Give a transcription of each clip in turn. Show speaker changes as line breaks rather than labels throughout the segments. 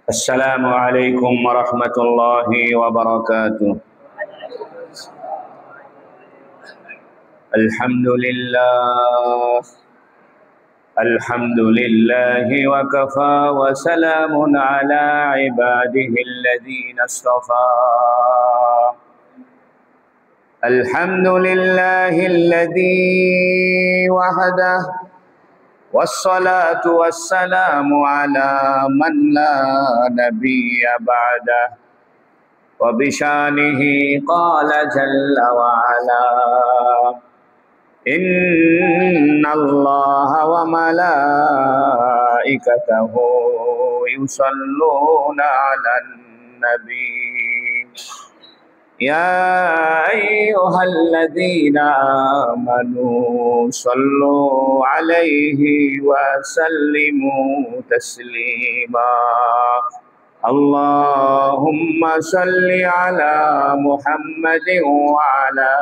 السلام عليكم ورحمة الله وبركاته. الحمد لله الحمد لله وكفى وسلام على عباده الذين اصطفى. الحمد لله الذي وحده والصلاة والسلام على من لا نبي بعده وبشانه قال جل وعلا إن الله وملائكته يصلون على النبي يا أيها الذين آمنوا صلوا عليه وسلموا تسليما. اللهم صل على محمد وعلى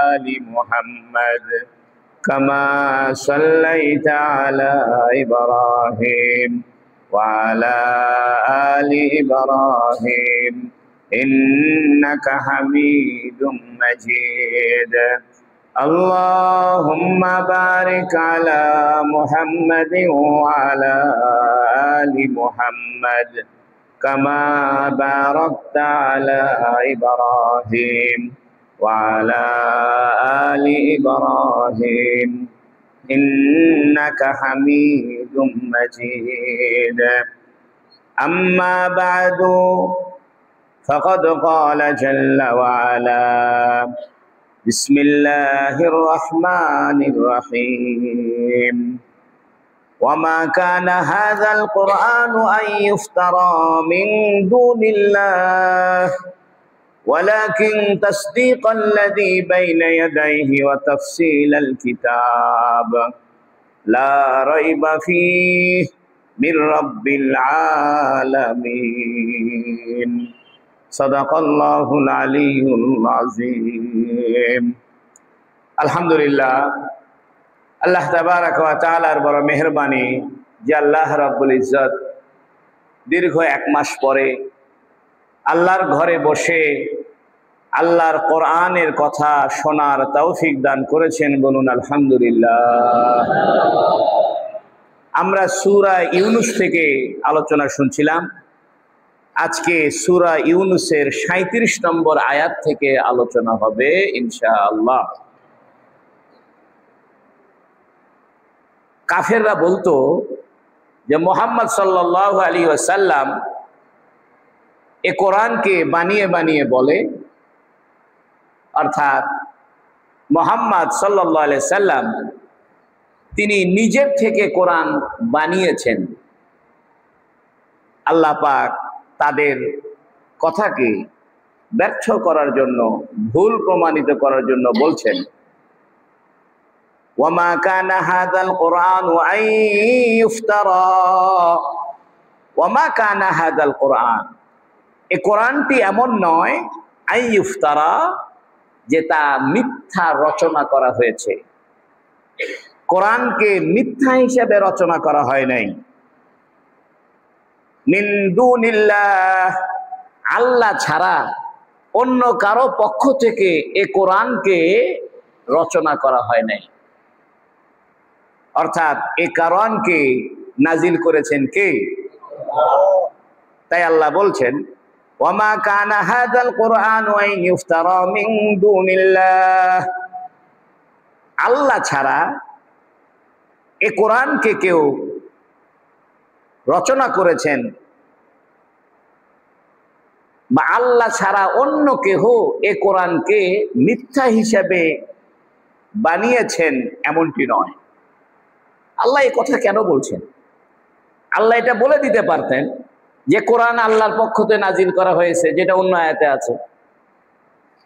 آل محمد كما صليت على إبراهيم وعلى آل إبراهيم إنك حميد مجيد. اللهم بارك على محمد وعلى آل محمد كما باركت على إبراهيم وعلى آل إبراهيم إنك حميد مجيد. أما بعد فقد قال جل وعلا بسم الله الرحمن الرحيم وما كان هذا القرآن أن يفترى من دون الله ولكن تصديق الذي بين يديه وتفصيل الكتاب لا ريب فيه من رب العالمين. صدق الله العلي العظيم. আলহামদুলিল্লাহ, আল্লাহ তাবারাক ওয়া তাআলার বড় মেহেরবানি যে আল্লাহ রাব্বুল ইজ্জত দীর্ঘ 1 মাস পরে আল্লাহর ঘরে বসে আল্লাহর কোরআনের কথা শোনার তৌফিক দান করেছেন। বলুন আলহামদুলিল্লাহ। আমরা সূরা ইউনূস থেকে আলোচনা শুনছিলাম। আজকে সূরা ইউনূসের ৩৭ নম্বর আয়াত থেকে আলোচনা হবে ইনশাআল্লাহ। কাফেররা বলতো যে মুহাম্মদ সাল্লাল্লাহু আলাইহি ওয়াসাল্লাম এ কোরআনকে বানিয়ে বানিয়ে বলে, অর্থাৎ মুহাম্মদ সাল্লাল্লাহু আলাইহি সাল্লাম তিনি নিজের থেকে কোরআন বানিয়েছেন। আল্লাহ পাক তাদের কথাকে ব্যর্থ করার জন্য, ভুল প্রমাণিত করার জন্য বলছেন ওয়ামা কানা হাযাল কুরআনু আন ইফতারা ওয়ামা কানা হাযাল কুরআন, এই কোরআনটি এমন নয় আন ইফতারা যে তা মিথ্যা রচনা করা হয়েছে। কোরআনকে মিথ্যা হিসেবে রচনা করা হয় নাই। মিন দুনিল্লাহ, আল্লাহ ছাড়া অন্য কারো পক্ষ থেকে এ কোরআনকে রচনা করা হয় নাই। অর্থাৎ এ কোরআনকে নাজিল করেছেন কে? তাই আল্লাহ বলছেন ওয়ামা কানা হাযাল কুরআনু আন ইফতারা মিন দুনিল্লাহ, আল্লাহ ছাড়া এ কোরআনকে কেউ রচনা করেছেন বা আল্লাহ ছাড়া অন্য কেহ এ কোরআনকে মিথ্যা হিসেবে বানিয়েছেন এমনটি নয়। আল্লাহ এই কথা কেন বলছেন? আল্লাহ এটা বলে দিতে পারতেন যে কোরআন আল্লাহর পক্ষ থেকে নাজিল করা হয়েছে, যেটা অন্য আয়াতে আছে।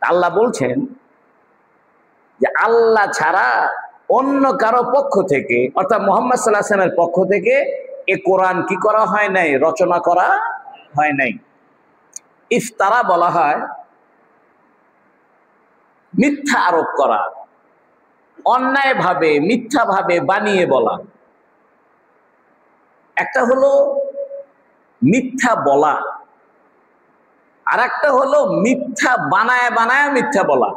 আল্লাহ বলছেন যে আল্লাহ ছাড়া অন্য কারো পক্ষ থেকে, অর্থাৎ মুহাম্মদ সাল্লাল্লাহু আলাইহি ওয়াসাল্লামের পক্ষ থেকে এ কোরআন কি করা হয় নাই? রচনা করা হয় নাই। ইফতারা বলা হয় মিথ্যা আরোপ করা, অন্যায়ভাবে মিথ্যাভাবে বানিয়ে বলা। একটা হলো মিথ্যা বলা, আর একটা হলো মিথ্যা বানায় বানায় মিথ্যা বলা।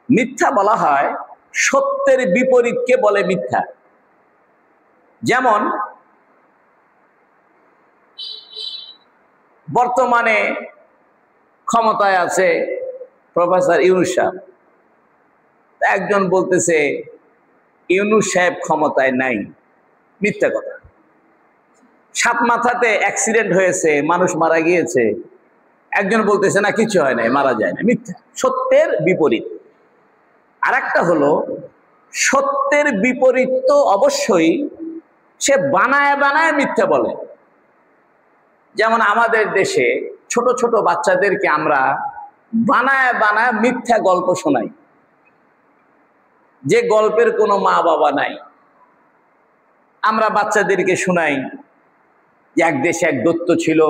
মিথ্যা বলা হয় সত্যের বিপরীতকে বলে মিথ্যা। যেমন বর্তমানে ক্ষমতায় আছে প্রফেসর ইউনূস সাহেব, একজন বলতেছে ইউনূস সাহেব ক্ষমতায় নাই, মিথ্যা কথা। সাত মাথাতে অ্যাক্সিডেন্ট হয়েছে, মানুষ মারা গিয়েছে, একজন বলতেছে না কিছু হয় নাই, মারা যায় না, মিথ্যা, সত্যের বিপরীত। আর একটা হলো সত্যের বিপরীত তো অবশ্যই সে বানায় বানায় মিথ্যা বলে। যেমন আমাদের দেশে ছোট ছোট বাচ্চাদেরকে আমরা বানায় বানায় মিথ্যা গল্প শোনাই, যে গল্পের কোনো মা বাবা নাই। আমরা বাচ্চাদেরকে শোনাই যে এক দেশে এক দৈত্য ছিল,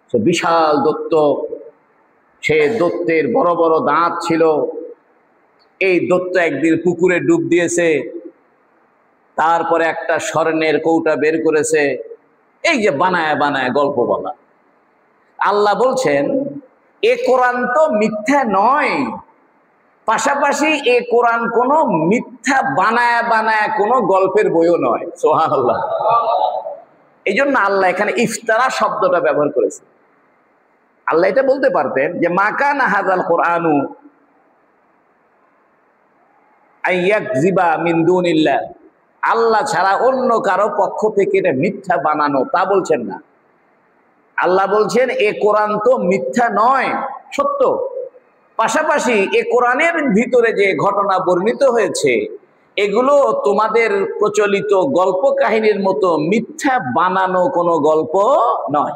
সে বিশাল দৈত্য, সে দৈত্যের বড় বড় দাঁত ছিল। এই দৈত্য একদিন পুকুরে ডুব দিয়েছে, তারপরে একটা স্বর্ণের কৌটা বের করেছে। এই যে বানায় বানায় গল্প বলা। আল্লাহ বলছেন এ কোরআন তো মিথ্যা নয়, পাশাপাশি এ কোরআন কোনো মিথ্যা বানায় বানায় কোনো গল্পের বইও নয়। সুবহানাল্লাহ। এই জন্য আল্লাহ এখানে ইফতারা শব্দটা ব্যবহার করেছে। আল্লাহ এটা বলতে পারতেন যে মা কানা হাযাল কুরআনু আইয়াকযিবা মিন দুনিল্লাহ, আল্লাহ ছাড়া অন্য কারো পক্ষ থেকে এটা মিথ্যা বানানো, তা বলছেন না। আল্লাহ বলছেন এ কোরআন তো মিথ্যা নয়, সত্য। পাশাপাশি এ কোরআনের ভিতরে যে ঘটনা বর্ণিত হয়েছে এগুলো তোমাদের প্রচলিত গল্প কাহিনীর মতো মিথ্যা বানানো কোনো গল্প নয়।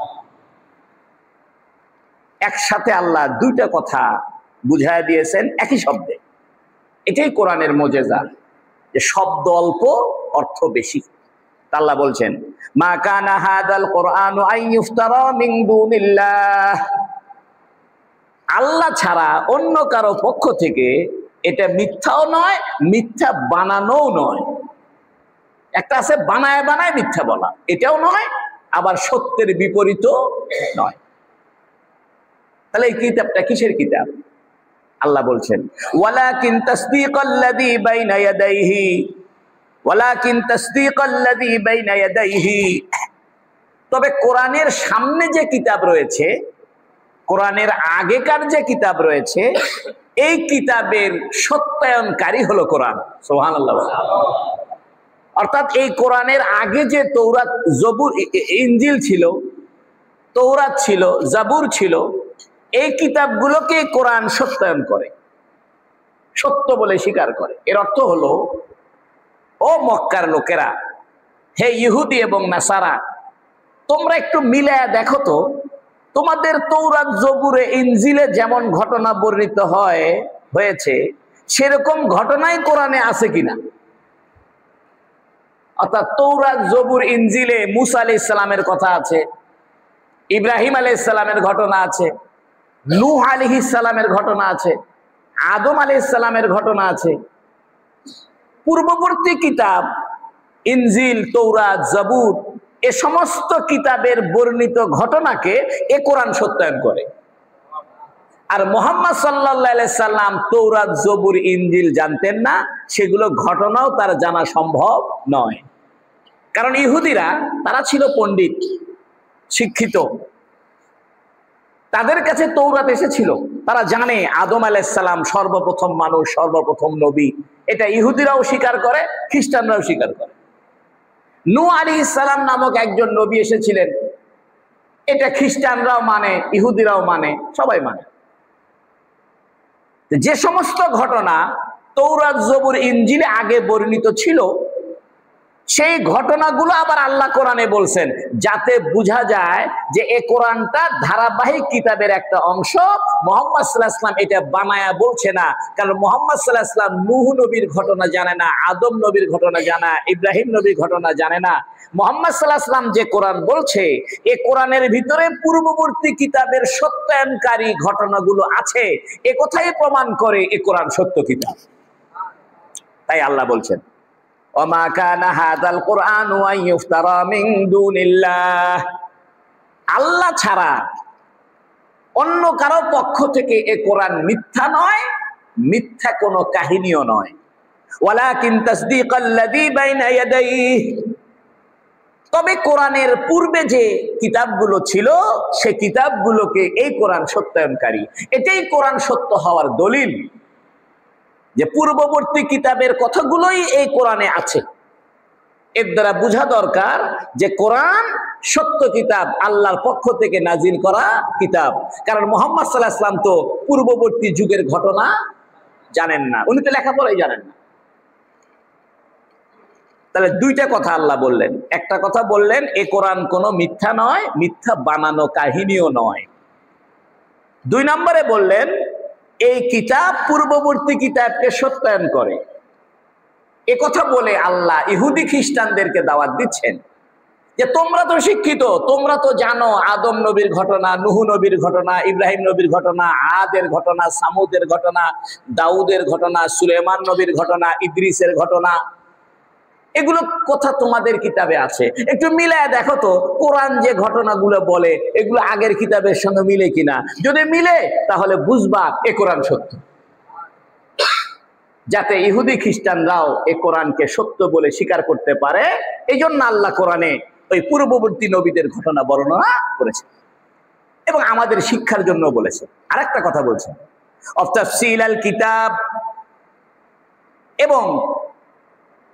একসাথে আল্লাহ দুইটা কথা বুঝায় দিয়েছেন একই শব্দে। এটাই কোরআনের মুজিজা, যে শব্দ অল্প অর্থ বেশি। আল্লাহ বলছেন মা কানা হাযাল কুরআনু আইয়ুফতারা মিন দুনিল্লাহ, আল্লাহ ছাড়া অন্য কারো পক্ষ থেকে এটা মিথ্যাও নয়, মিথ্যা বানানোও নয়। একটা আছে বানায় বানায় মিথ্যা বলা, এটাও নয়, আবার সত্যের বিপরীতও নয়। তাহলে এই কিতাবটা কিসের কিতাব? আল্লাহ বলছেন ওয়ালাকিন তাসদীকাল্লাযী বাইনা ইয়াদাইহি, ওয়ালাকিন তাসদীকাল্লাযী বাইনা ইয়াদাইহি, তবে কোরআনের সামনে যে কিতাব রয়েছে, কোরআনের আগেকার যে কিতাব রয়েছে, এই কিতাবের সত্যায়নকারী হলো কোরআন। সুবহানাল্লাহ। অর্থাৎ এই কোরআনের আগে যে তৌরাত, জবুর, ইনজিল ছিল, তৌরাত ছিল, জাবুর ছিল, এই কিতাবগুলোকে কোরআন সত্যায়ন করে, সত্য বলে স্বীকার করে। এর অর্থ হলো ও মক্কার লোকেরা, হে ইহুদি এবং নাসারা, তোমরা একটু মিলায়া দেখো তো, তোমাদের তৌরাত, জবুরে, ইনজিলে যেমন ঘটনা বর্ণিত হয়েছে সেরকম ঘটনাই কোরআনে আছে কিনা। অর্থাৎ তৌরাত, জবুর, ইনজিলে মুসা আলাইহিস সালামের কথা আছে, ইব্রাহিম আলাইহিস সালামের ঘটনা আছে, নূহ আলাইহিস সালামের ঘটনা আছে, আদম আলাইহিস সালামের ঘটনা আছে। পূর্ববর্তী কিতাব ইনজিল, তৌরাত, জাবুর, এ সমস্ত কিতাবের বর্ণিত ঘটনাকে এ কোরআন সত্যায়ন করে। আর মুহাম্মদ সাল্লাল্লাহু আলাইহি সাল্লাম তৌরাত, জবুর, ইনজিল জানতেন না, সেগুলো ঘটনাও তার জানা সম্ভব নয়। কারণ ইহুদিরা তারা ছিল পণ্ডিত, শিক্ষিত, তাদের কাছে তৌরাত এসেছিল, তারা জানে আদম আলাইহিস সালাম সর্বপ্রথম মানুষ, সর্বপ্রথম নবী। এটা ইহুদিরাও স্বীকার করে, খ্রিস্টানরাও স্বীকার করে। নূহ আলাইহিস সালাম নামক একজন নবী এসেছিলেন, এটা খ্রিস্টানরাও মানে, ইহুদিরাও মানে, সবাই মানে। যে সমস্ত ঘটনা তৌরাত, জবুর, ইনজিলে আগে বর্ণিত ছিল, সেই ঘটনাগুলো আবার আল্লাহ কোরআনে বলছেন, যাতে বোঝা যায় যে এই কোরআনটা ধারাবাহিক কিতাবের একটা অংশ। মুহাম্মদ সাল্লাল্লাহু আলাইহি ওয়াসাল্লাম এটা বানায়া বলছে না, কারণ মুহাম্মদ সাল্লাল্লাহু আলাইহি ওয়াসাল্লাম নূহ নবীর ঘটনা জানে না, আদম নবীর ঘটনা জানা, ইব্রাহিম নবীর ঘটনা জানে না। মুহাম্মদ সাল্লাল্লাহু আলাইহি ওয়াসাল্লাম যে কোরআন বলছে, এই কোরআনের ভিতরে পূর্ববর্তী কিতাবের সত্যায়নকারী ঘটনাগুলো আছে, এ কথাই প্রমাণ করে এই কোরআন সত্য কিতাব। তাই আল্লাহ বলছেন ওমা কানা হাযাল কুরআনু আন ইফতারা মিন দুনিল্লাহ, আল্লাহ ছাড়া অন্য কারো পক্ষ থেকে এ কোরআন মিথ্যা নয়, মিথ্যা কোনো কাহিনীও নয়। ওয়ালাকিন তাসদীকাল্লাযী বাইনা ইয়াদাইহি, তবে কোরআনের পূর্বে যে কিতাবগুলো ছিল সে কিতাবগুলোকে এই কোরআন সত্যায়নকারী। এটাই কোরআন সত্য হওয়ার দলিল, যে পূর্ববর্তী কিতাবের কথাগুলোই এই কোরআনে আছে। এর দ্বারা বোঝা দরকার যে কোরআন সত্য কিতাব, আল্লাহর পক্ষ থেকে নাজিল করা কিতাব। কারণ মুহাম্মদ সাল্লাল্লাহু আলাইহি ওয়াসাল্লাম তো পূর্ববর্তী যুগের ঘটনা জানেন না, উনি তো লেখাপড়াই জানেন না। তাহলে দুইটা কথা আল্লাহ বললেন। একটা কথা বললেন এ কোরআন কোনো মিথ্যা নয়, মিথ্যা বানানো কাহিনীও নয়। দুই নম্বরে বললেন এই কিতাব পূর্ববর্তী কিতাবকে সত্যায়ন করে। এ কথা বলে আল্লাহ ইহুদি খ্রিস্টানদেরকে দাওয়াত দিচ্ছেন যে তোমরা তো শিক্ষিত, তোমরা তো জানো আদম নবীর ঘটনা, নূহ নবীর ঘটনা, ইব্রাহিম নবীর ঘটনা, আদের ঘটনা, সামুদের ঘটনা, দাউদের ঘটনা, সুলেমান নবীর ঘটনা, ইদ্রিসের ঘটনা, এগুলো কথা তোমাদের কিতাবে আছে। একটু মিলায় দেখো তো কোরআন যে ঘটনাগুলো বলে এগুলো আগের কিতাবের সঙ্গে মিলে কিনা। যদি মিলে তাহলে বুঝবা এ কোরআন সত্য। যাতে ইহুদি খ্রিস্টানরাও এ কোরআনকে সত্য বলে স্বীকার করতে পারে, এই জন্য আল্লাহ কোরআনে ওই পূর্ববর্তী নবীদের ঘটনা বর্ণনা করেছে এবং আমাদের শিক্ষার জন্য বলেছে। আরেকটা কথা বলছে অফ তাফসীল আল কিতাব, এবং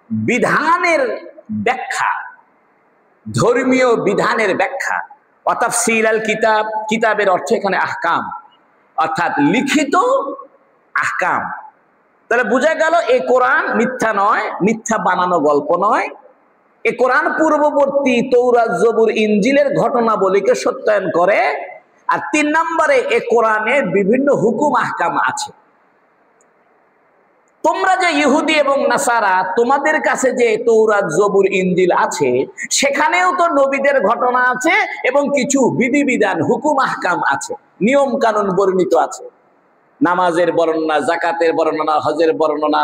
বিধানের ব্যাখ্যা, ধর্মীয় বিধানের ব্যাখ্যা। তাফসীল আল কিতাব, কিতাবের অর্থ এখানে আহকাম, অর্থাৎ লিখিত আহকাম। তাহলে বোঝা গেল এ কোরআন মিথ্যা নয়, মিথ্যা বানানো গল্প নয়। এ কোরআন পূর্ববর্তী তৌরাত, জবুর, ইনজিলের ঘটনাবলীকে সত্যায়ন করে। আর তিন নম্বরে এ কোরআনে বিভিন্ন হুকুম আহকাম আছে। তোমরা যে ইহুদি এবং নাসারা, তোমাদের কাছে যে তৌরাত, জবুর, ইনজিল আছে সেখানেও তো নবীদের ঘটনা আছে এবং কিছু বিধিবিধান, হুকুম আহকাম আছে, নিয়ম কানুন বর্ণিত আছে। নামাজের বর্ণনা, জাকাতের বর্ণনা, হজের বর্ণনা,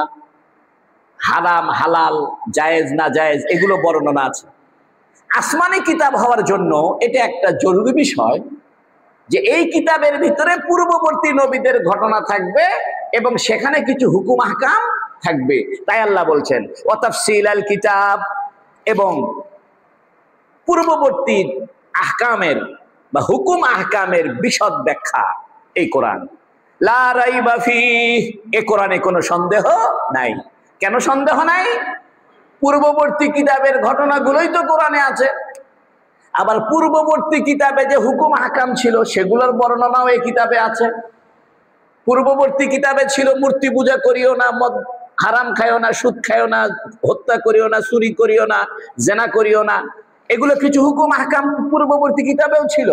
হারাম হালাল, জায়েজ না জায়েজ, এগুলো বর্ণনা আছে। আসমানি কিতাব হওয়ার জন্য এটা একটা জরুরি বিষয় যে এই কিতাবের ভিতরে পূর্ববর্তী নবীদের ঘটনা থাকবে এবং সেখানে কিছু হুকুম আহকাম থাকবে। তাই আল্লাহ বলছেন ওয়া তাফসীল আল কিতাব, এবং পূর্ববর্তী আহকামের বা হুকুম আহকামের বিশদ ব্যাখ্যা এই কোরআন। লা রাইবা ফীহ, এই কোরআনে কোনো সন্দেহ নাই। কেন সন্দেহ নাই? পূর্ববর্তী কিতাবের ঘটনাগুলোই তো কোরআনে আছে। আবার পূর্ববর্তী কিতাবে যে হুকুম আহকাম ছিল সেগুলোর বর্ণনাও এই কিতাবে আছে। পূর্ববর্তী কিতাবে ছিল মূর্তি পূজা করিও না, মদ হারাম খাইও না, সুদ খাইও না, হত্যা করিও না, চুরি করিও না, জেনা করিও না, এগুলো কিছু হুকুম আহকাম পূর্ববর্তী কিতাবেও ছিল।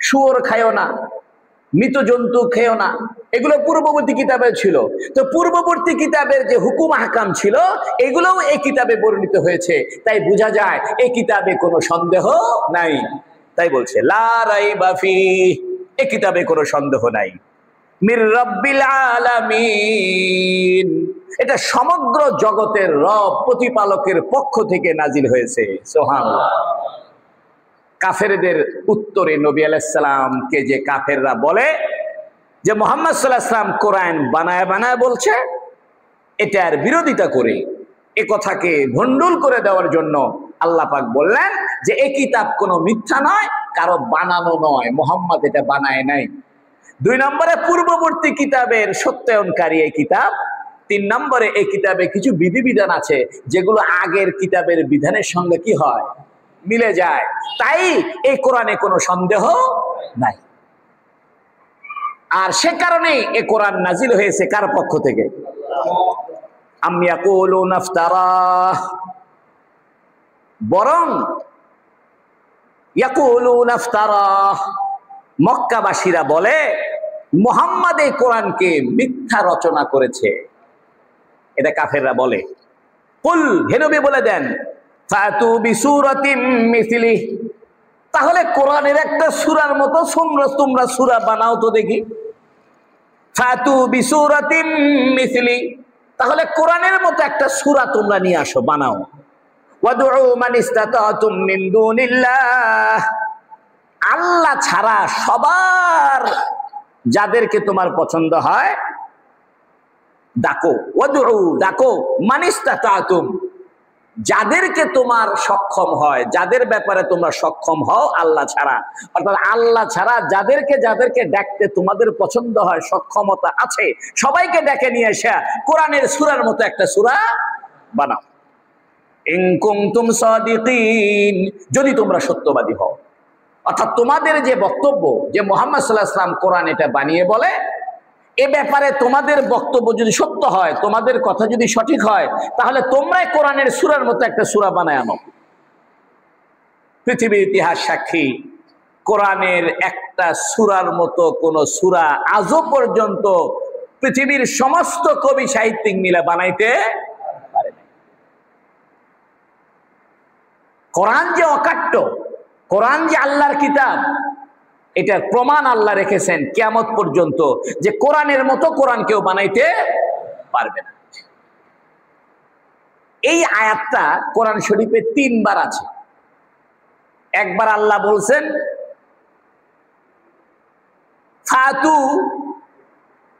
শুয়োর খাইও না, মৃত জন্তু খেও না, এগুলো পূর্ববর্তী কিতাবে ছিল। তো পূর্ববর্তী কিতাবের যে হুকুম আহকাম ছিল এগুলোও এই কিতাবে বর্ণিত হয়েছে। তাই বোঝা যায় এই কিতাবে কোনো সন্দেহ নাই। তাই বলছে লা রাইবা ফীহ, এই কিতাবে কোনো সন্দেহ নাই। মির রাব্বিল আলামিন, এটা সমগ্র জগতের রব, প্রতিপালকের পক্ষ থেকে নাজিল হয়েছে। সুবহানাল্লাহ। কাফেরদের উত্তরে নবী আলাইহিস সালামকে যে কাফেররা বলে যে মুহাম্মদ সাল্লাল্লাহু আলাইহি ওয়াসাল্লাম কোরআন বানায় বানায় বলছে, এটার বিরোধিতা করে এ কথাকে ভণ্ডুল করে দেওয়ার জন্য আল্লাহ পাক বললেন যে এই কিতাব কোনো মিথ্যা নয়, কারো বানানো নয়, মুহাম্মদ এটা বানায় নাই। দুই নম্বরে পূর্ববর্তী কিতাবের সত্যায়নকারী এই কিতাব। তিন নম্বরে এই কিতাবে কিছু বিধিবিধান আছে যেগুলো আগের কিতাবের বিধানের সঙ্গে কি হয়, মিলে যায়। তাই এই কোরআনে কোনো সন্দেহ নাই। আর সে কারণেই এই কোরআন নাজিল হয়েছে কার পক্ষ থেকে? আম ইয়াকুলুনা ইফতারাহ, বরং ইয়াকুলুনা ইফতারাহ, মক্কাবাসীরা বলে মুহাম্মদ এই কোরআনকে মিথ্যা রচনা করেছে। এটা কাফেররা বলে। কুল, হে নবী বলে দেন, ফাতু বিসূরাতিম মিসলিহি, তাহলে কোরআনের একটা সূরার মতো তোমরা সূরা বানাও তো দেখি। ফাতু বিসূরাতিম মিসলিহি, তাহলে কোরআনের মতো একটা সূরা তোমরা নিয়ে আসো, বানাও। ওয়াদউ মান ইসতাতাতুম মিন দুনিল্লাহ, আল্লাহ ছাড়া সবার যাদেরকে তোমার পছন্দ হয় ডাকো। ওয়াদউ, ডাকো, মান ইসতাতাতুম, যাদেরকে তোমার সক্ষম হয়, যাদের ব্যাপারে তোমরা সক্ষম হও আল্লাহ ছাড়া, অর্থাৎ আল্লাহ ছাড়া যাদেরকে যাদেরকে ডাকতে তোমাদের পছন্দ হয়, সক্ষমতা আছে, সবাইকে ডেকে নিয়ে এসে কোরআনের সূরার মতো একটা সূরা বানাও। ইন কুনতুম সাদিকিন, যদি তোমরা সত্যবাদী হও। অর্থাৎ তোমাদের যে বক্তব্য যে মুহাম্মদ সাল্লাল্লাহু আলাইহি ওয়াসাল্লাম কোরআন এটা বানিয়ে বলে, এ ব্যাপারে তোমাদের বক্তব্য যদি সত্য হয়, তোমাদের কথা যদি সঠিক হয়, তাহলে তোমরাই কোরআনের সূরার মতো একটা সূরা বানায় আনো। পৃথিবীর ইতিহাস সাক্ষী, কোরআনের একটা সূরার মতো কোন সূরা আজও পর্যন্ত পৃথিবীর সমস্ত কবি সাহিত্যিক মিলে বানাইতে পারে না। কোরআন যে অকাট্য, কোরআন যে আল্লাহর কিতাব, এটার প্রমাণ আল্লাহ রেখেছেন কিয়ামত পর্যন্ত, যে কোরআনের মতো কোরআন কেউ বানাইতে পারবে না। এই আয়াতটা কোরআন শরীফে 3 বার আছে। একবার আল্লাহ বলছেন ফাতু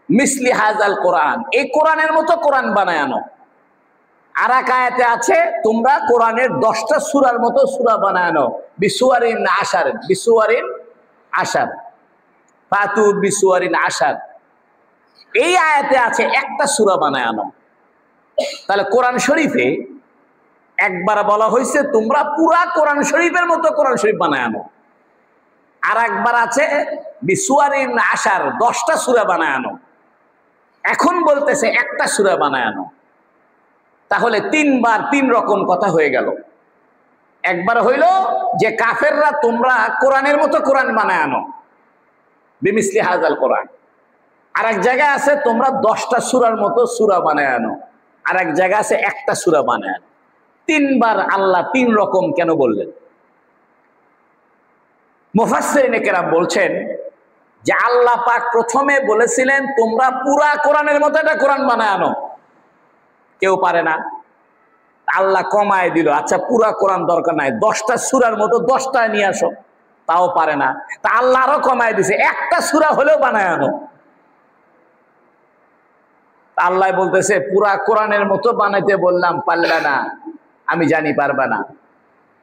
মিসলি হাযাল কোরআন, এই কোরআনের মতো কোরআন বানায় আনো। আর এক আয়াতে আছে তোমরা কোরআনের 10টা সূরার মতো সূরা বানায় আনো, বিসুয়ারিন আশার, বিসুয়ারিন আশার, ফাতু বিসুয়ারিন আশার। এই আয়াতে আছে একটা সূরা বানায় আনো। তাহলে কোরআন শরীফে একবার বলা হয়েছে তোমরা পুরা কোরআন শরীফের মতো কোরআন শরীফ বানায় আনো, আর একবার আছে বিসুয়ারিন আশার, 10টা সূরা বানায় আনো। এখন বলতেছে একটা সূরা বানায় আনো। তাহলে 3 বার 3 রকম কথা হয়ে গেল। একবার হইল যে কাফেররা তোমরা কোরআনের মতো কোরআন বানায় আনো, বিমিসলি হাযাল কোরআন। আর এক জায়গায় আছে তোমরা 10টা সূরার মতো সূরা বানায় আনো, আর এক জায়গায় আছে একটা সূরা বানায় আনো। 3 বার আল্লাহ 3 রকম কেন বললেন? মুফাসসিরিনে কেরাম বলছেন যে আল্লাহ পাক প্রথমে বলেছিলেন তোমরা পুরা কোরআনের মতো একটা কোরআন বানায় আনো, কেউ পারে না। আল্লাহ কমায় দিল, আচ্ছা পুরা কোরআন দরকার নাই, 10টা সূরার মতো 10টা নিয়ে আসো, তাও পারে না। তা আল্লাহ আরো কমায় দিছে, একটা সূরা হলেও বানায় আনো। আল্লাহ বলতেছে পুরা কোরআনের মতো বানাইতে বললাম, পারলা না, আমি জানি পারবা না।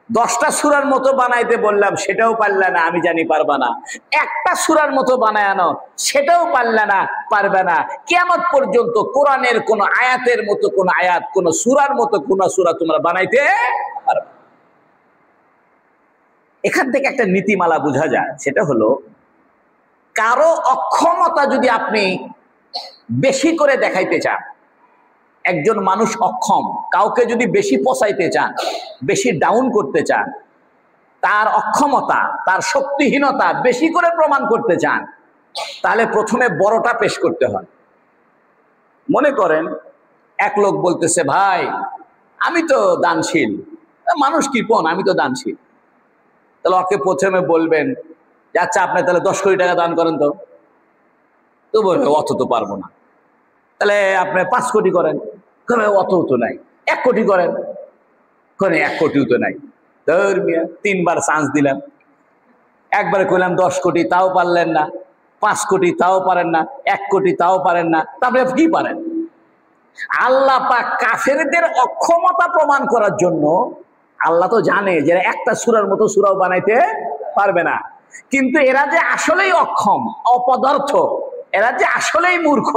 10টা সূরার মতো বানাইতে বললাম, সেটাও পারলা না, আমি জানি পারবা না। একটা সূরার মতো বানায় আনো, সেটাও পারলা না, পারবে না। কিয়ামত পর্যন্ত কোরআনের কোন আয়াতের মতো কোন আয়াত, কোন সূরার মতো কোন সূরা তোমরা বানাইতে পারবে না। এখান থেকে একটা নীতিমালা বোঝা যায়, সেটা হলো কারো অক্ষমতা যদি আপনি বেশি করে দেখাইতে চান, একজন মানুষ অক্ষম, কাউকে যদি বেশি পচাইতে চান, বেশি ডাউন করতে চান, তার অক্ষমতা, তার শক্তিহীনতা বেশি করে প্রমাণ করতে চান, তাহলে প্রথমে বড়টা পেশ করতে হয়। মনে করেন এক লোক বলতেছে ভাই আমি তো দানশীল, মানুষ কৃপণ, আমি তো দানশীল। তাহলে ওকে প্রথমে বলবেন যে আচ্ছা আপনি তাহলে 10 কোটি টাকা দান করেন, তো বলবে অত তো পারবো না। তাহলে আপনি 5 কোটি করেন, অত তো নাই। 1 কোটি করেন, 1 কোটিও তো নাই। ধর্মিয়া 3 বার চান্স দিলাম, একবারে কইলাম 10 কোটি, তাও পারলেন না। 5 কোটি, তাও পারেন না। 1 কোটি, তাও পারেন না। তারপরে কি পারেন? আল্লাহ পাক কাফেরদের অক্ষমতা প্রমাণ করার জন্য, আল্লাহ তো জানে যে একটা সূরার মতো সূরাও বানাইতে পারবে না, কিন্তু এরা যে আসলেই অক্ষম, অপদার্থ, এরা যে আসলেই মূর্খ,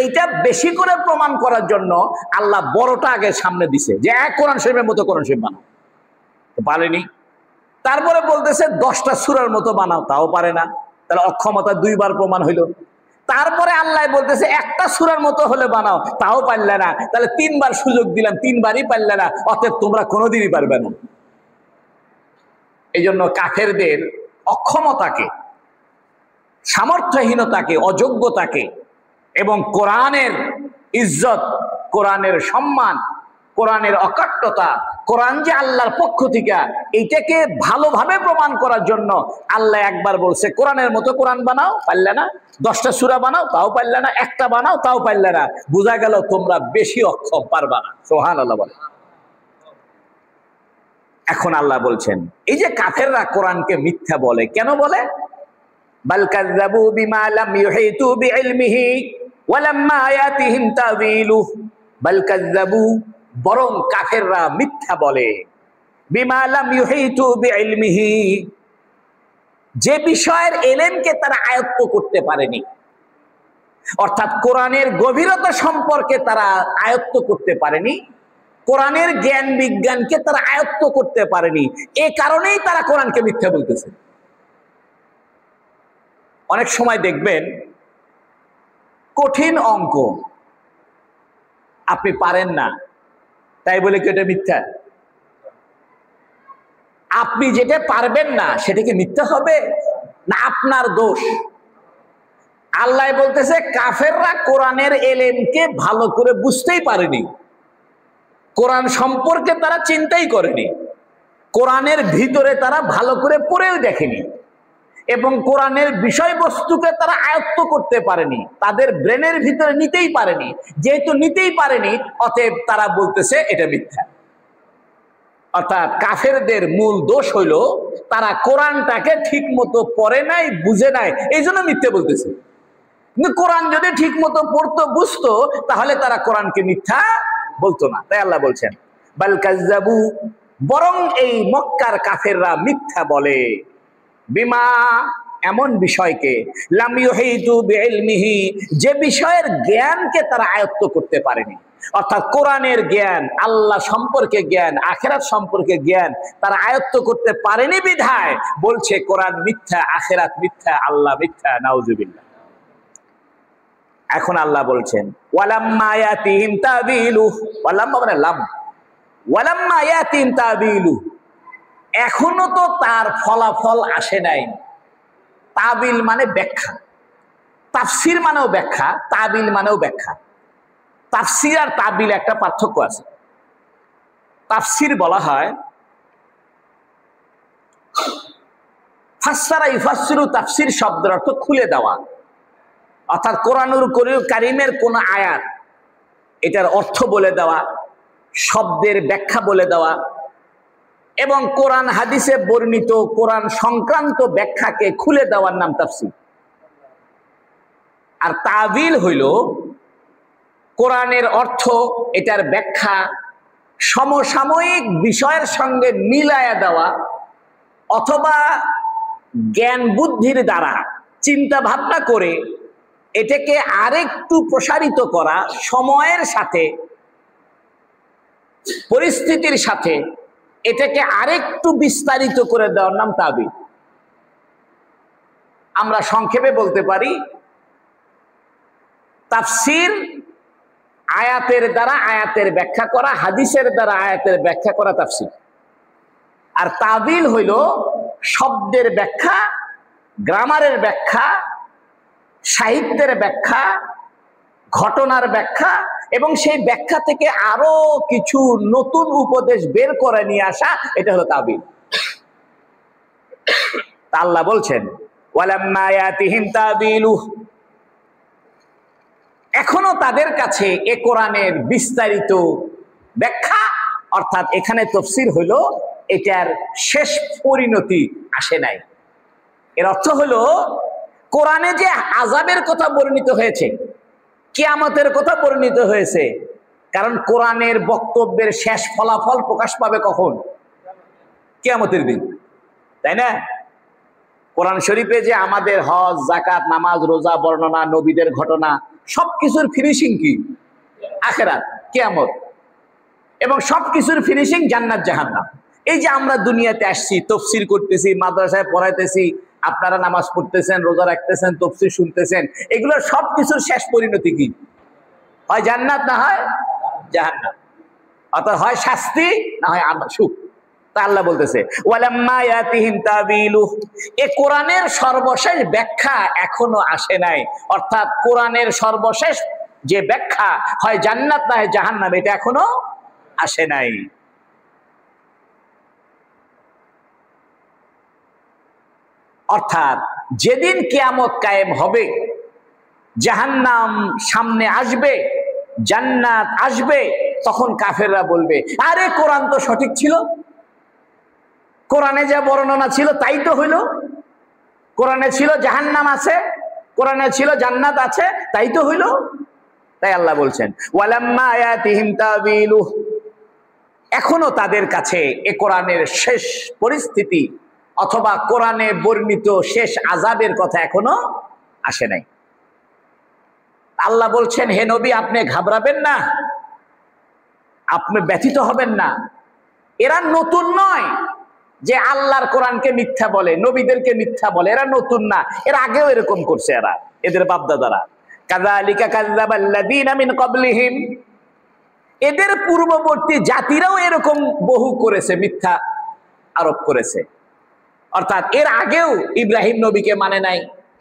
এইটা বেশি করে প্রমাণ করার জন্য আল্লাহ বড়টা আগে সামনে দিছে, যে এক কোরআন শরীফের মতো কোরআন শরীফ বানাও, পারেনি। তারপরে বলতেছে 10টা সূরার মতো বানাও, তাও পারে না। তাহলে অক্ষমতা 2 বার প্রমাণ হইল। তারপরে আল্লাহ বলতেছে একটা সূরার মতো হলে বানাও, তাও পারলে না। তাহলে 3 বার সুযোগ দিলাম, 3 বারই পারলে না, অতএব তোমরা কোনোদিনই পারবে না। এই জন্য কাফেরদের অক্ষমতাকে, সামর্থ্যহীনতাকে, অযোগ্যতাকে এবং কোরআনের ইজ্জত, কোরআনের সম্মান, কোরআনের অকাট্যতা, কোরআন যে আল্লাহর পক্ষ থেকে, এইটাকে ভালোভাবে প্রমাণ করার জন্য আল্লাহ একবার বলছে কোরআনের মতো কোরআন বানাও, পারলে না। 10টা সূরা বানাও, তাও পারলে না। একটা বানাও, তাও পারলে না। বোঝা গেল তোমরা বেশি অক্ষম, পারবা না। সুবহানাল্লাহ বলে। এখন আল্লাহ বলছেন এই যে কাফেররা কোরআনকে মিথ্যা বলে, কেন বলে? বাল কাযযাবু বিমা লাম ইউহিতু বিইলমিহি ওয়া লাম্মা ইয়াতিহিম তাওয়িলুহু। বাল কাযযাবু, বরং কাফেররা মিথ্যা বলে, বিমা লাম ইউহিতু বিইলমিহি, যে বিষয়ের ইলমকে তারা আয়ত্ত করতে পারেনি। অর্থাৎ কোরআনের গভীরতা সম্পর্কে তারা আয়ত্ত করতে পারেনি, কোরআনের জ্ঞান বিজ্ঞানকে তারা আয়ত্ত করতে পারেনি। এই কারণেই তারা কোরআনকে মিথ্যা বলতেছে। অনেক সময় দেখবেন কঠিন অঙ্ক আপনি পারেন না, তাই বলে কি এটা মিথ্যা? আপনি যেটা পারবেন না সেটা কি মিথ্যা হবে না আপনার দোষ? আল্লাহ বলতেছে কাফেররা কোরআনের ইলমকে ভালো করে বুঝতেই পারেনি, কোরআন সম্পর্কে তারা চিন্তাই করেনি, কোরআনের ভিতরে তারা ভালো করে পড়েও দেখেনি, এবং কোরআনের বিষয়বস্তুকে তারা আয়ত্ত করতে পারেনি, তাদের ব্রেনের ভিতরে নিতেই পারেনি। যেহেতু নিতেই পারেনি, অতএব তারা বলতেছে এটা মিথ্যা। অর্থাৎ কাফেরদের মূল দোষ হইল তারা কোরআনটাকে ঠিক মতো পড়ে নাই, বুঝে নাই, এই জন্য মিথ্যে বলতেছে। কিন্তু কোরআন যদি ঠিক মতো পড়তো, বুঝতো, তাহলে তারা কোরআনকে মিথ্যা বলতো না। তাই আল্লাহ বলছেন বাল কাযযাবু, বরং এই মক্কার কাফেররা মিথ্যা বলে, বিমা, এমন বিষয়কে, লাম ইউহিতু বিইলমিহি, যে বিষয়ের জ্ঞানকে তারা আয়ত্ত করতে পারেনি। অর্থাৎ কোরআনের জ্ঞান, আল্লাহ সম্পর্কে জ্ঞান, আখিরাত সম্পর্কে জ্ঞান তারা আয়ত্ত করতে পারেনি বিধায় বলছে কোরআন মিথ্যা, আখিরাত মিথ্যা, আল্লাহ মিথ্যা। নাউজুবিল্লাহ। এখন আল্লাহ বলছেন ওয়ালাম্মা ইয়াতিহিম তাবিলুহু, ওয়ালাম্মা মানে লাম, ওয়ালাম্মা ইয়াতিহিম তাবিলুহু, এখনো তো তার ফলাফল আসে নাই। তাবিল মানে ব্যাখ্যা, তাফসির মানেও ব্যাখ্যা, তাবিল মানেও ব্যাখ্যা। তাফসির আর তাবিল একটা পার্থক্য আছে। তাফসির বলা হয় ফাসসারা ইউফাসসিরু, তাফসির শব্দের অর্থ খুলে দেওয়া। অর্থাৎ কোরআনুল কারীমের কোন আয়াত, এটার অর্থ বলে দেওয়া, শব্দের ব্যাখ্যা বলে দেওয়া, এবং কোরআন হাদিসে বর্ণিত কোরআন সংক্রান্ত ব্যাখ্যাকে খুলে দেওয়ার নাম তাফসীর। আর তাবিল হইল কোরআনের অর্থ, এটার ব্যাখ্যা সমসাময়িক বিষয়ের সঙ্গে মিলায়া দেওয়া, অথবা জ্ঞান বুদ্ধির দ্বারা চিন্তা ভাবনা করে এটাকে আরেকটু প্রসারিত করা, সময়ের সাথে পরিস্থিতির সাথে এটাকে আরেকটু বিস্তারিত করে দেওয়ার নাম তাবিল। আমরা সংক্ষেপে বলতে পারি তাফসীর আয়াতের দ্বারা আয়াতের ব্যাখ্যা করা, হাদিসের দ্বারা আয়াতের ব্যাখ্যা করা তাফসীর। আর তাবিল হইল শব্দের ব্যাখ্যা, গ্রামারের ব্যাখ্যা, সাহিত্যের ব্যাখ্যা, ঘটনার ব্যাখ্যা, এবং সেই ব্যাখ্যা থেকে আরো কিছু নতুন উপদেশ বের করে নিয়ে আসা, এটা হলো তাবিল। আল্লাহ বলছেন ওয়ালাম্মা ইয়াতিহিম তাবিলুহু, এখনো তাদের কাছে এ কোরআনের বিস্তারিত ব্যাখ্যা, অর্থাৎ এখানে তাফসীর হলো এটার শেষ পরিণতি আসে নাই। এর অর্থ হলো কোরআনে যে আযাবের কথা বর্ণিত হয়েছে, কিয়ামতের কথা বর্ণিত হয়েছে, কারণ কোরআনের বক্তব্যের শেষ ফলাফল প্রকাশ পাবে কখন? কিয়ামতের দিন, তাই না? কোরআন শরীফে যে আমাদের হজ, যাকাত, নামাজ, রোজা বর্ণনা, নবীদের ঘটনা, সবকিছুর ফিনিশিং কি? আখিরাত, কিয়ামত, এবং সবকিছুর ফিনিশিং জান্নাত জাহান্নাম। এই যে আমরা দুনিয়াতে আসছি, তাফসীর করতেছি, মাদ্রাসায় পড়াইতেছি, আপনারা নামাজ পড়তেছেন, রোজা রাখতেছেন, তাফসীর শুনতেছেন, এগুলোর সবকিছুর শেষ পরিণতি কি? হয় জান্নাত, না হয় জাহান্নাম। অর্থাৎ হয় শাস্তি, না হয় সুখ। তা আল্লাহ বলতেছে ওয়ালাম্মা ইয়াতিহিম তাবিলুহু, এই কোরআনের সর্বশেষ ব্যাখ্যা এখনো আসে নাই। অর্থাৎ কোরআনের সর্বশেষ যে ব্যাখ্যা, হয় জান্নাত না হয় জাহান্নাম, এটা এখনো আসে নাই। অর্থাৎ যেদিন কিয়ামত কায়েম হবে, জাহান্নাম সামনে আসবে, জান্নাত আসবে, তখন কাফেররা বলবে, আরে কোরআন তো সঠিক ছিল, কোরআনে যা বর্ণনা ছিল তাই তো হইল, কোরআনে ছিল জাহান্নাম আছে, কোরআনে ছিল জান্নাত আছে, তাই তো হইল। তাই আল্লাহ বলছেন ওয়ালাম্মা আয়াতিহিম তাবিলুহ, এখনো তাদের কাছে এ কোরআনের শেষ পরিস্থিতি অথবা কোরআনে বর্ণিত শেষ আযাবের কথা এখনো আসে নাই। আল্লাহ বলছেন, হে নবী, আপনি ঘাবড়াবেন না, আপনি ব্যথিত হবেন না। এরা নতুন নয় যে আল্লাহর কোরআনকে মিথ্যা বলে, নবীদেরকে মিথ্যা বলে, এরা নতুন না, এর আগেও এরকম করছে এরা, এদের বাপদাদারা। কাযালিকা কাযযাবাল্লাযীনা মিন ক্বাবলিহিম, এদের পূর্ববর্তী জাতিরাও এরকম বহু করেছে, মিথ্যা আরোপ করেছে। অর্থাৎ এর আগেও ইব্রাহিম নবীকে মানে নাই,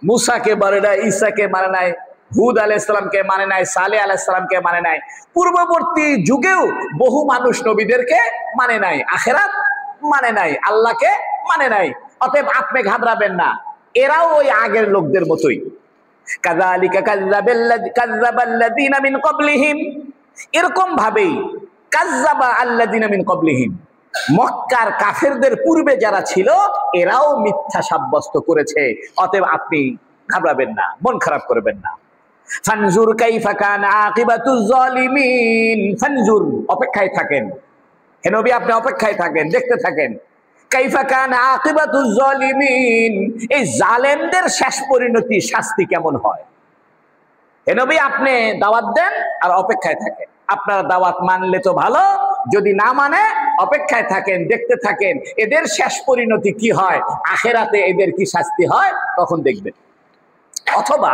মুসাকে মানে নাই, ঈসাকে মানে নাই, হুদ আলাইহিস সালামকে মানে নাই, সালেহ আলাইহিস সালামকে মানে নাই। পূর্ববর্তী যুগেও বহু মানুষ নবীদেরকে মানে নাই, আখিরাত মানে নাই, আল্লাহকে মানে নাই। অতএব আপনি ঘাবড়াবেন না, এরাও ওই আগের লোকদের মতোই। কাযালিকা কাযযাবাল্লাযীনা মিন ক্বাবলিহিম, এরকম ভাবেই কাযযাবা আল্লাযীনা মিন ক্বাবলিহিম, মক্কার কাফেরদের পূর্বে যারা ছিল এরাও মিথ্যা সাব্যস্ত করেছে। অতএব আপনি ঘাবড়াবেন না, মন খারাপ করবেন না। ফানজুর কাইফা কানা আকিবাতুজ জালিমিন, ফানজুর, অপেক্ষায় থাকেন হে নবী, আপনি অপেক্ষায় থাকেন, দেখতে থাকেন। কাইফা কানা আকিবাতুজ জালিমিন, এই জালেমদের শেষ পরিণতি, শাস্তি কেমন হয়। হে নবী, আপনি দাওয়াত দেন আর অপেক্ষায় থাকেন। আপনারা দাওয়াত মানলে তো ভালো, যদি না মানে অপেক্ষায় থাকেন, দেখতে থাকেন এদের শেষ পরিণতি কি হয়, আখিরাতে এদের কি শাস্তি হয় তখন দেখবেন। অথবা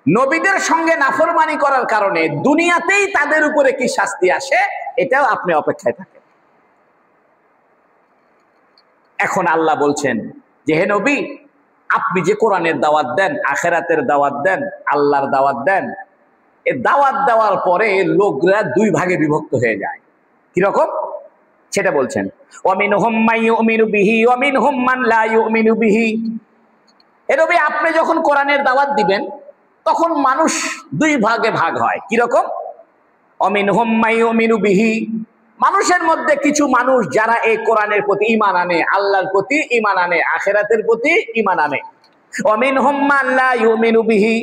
নবীদের সঙ্গে নাফরমানি করার কারণে দুনিয়াতেই তাদের উপরে কি শাস্তি আসে, এটাও আপনি অপেক্ষায় থাকেন। এখন আল্লাহ বলছেন যে হে নবী, আপনি যে কোরআনের দাওয়াত দেন, আখিরাতের দাওয়াত দেন, আল্লাহর দাওয়াত দেন, এই দাওয়াত দেওয়ার পরে লোকরা দুই ভাগে বিভক্ত হয়ে যায়। কিরকম সেটা বলছেন, ওয়ামিনহুম মান ইউমিনু বিহি ওয়া মিনহুম মান লা ইউমিনু বিহি। হে নবী, আপনি যখন কোরআনের দাওয়াত দিবেন তখন মানুষ দুই ভাগে ভাগ হয়। কিরকম, ওয়ামিনহুম মান ইউমিনু বিহি, মানুষের মধ্যে কিছু মানুষ যারা এই কোরআনের প্রতি ঈমান আনে, আল্লাহর প্রতি ঈমান আনে, আখিরাতের প্রতি ঈমান আনে। ওয়ামিনহুম মান লা ইউমিনু বিহি,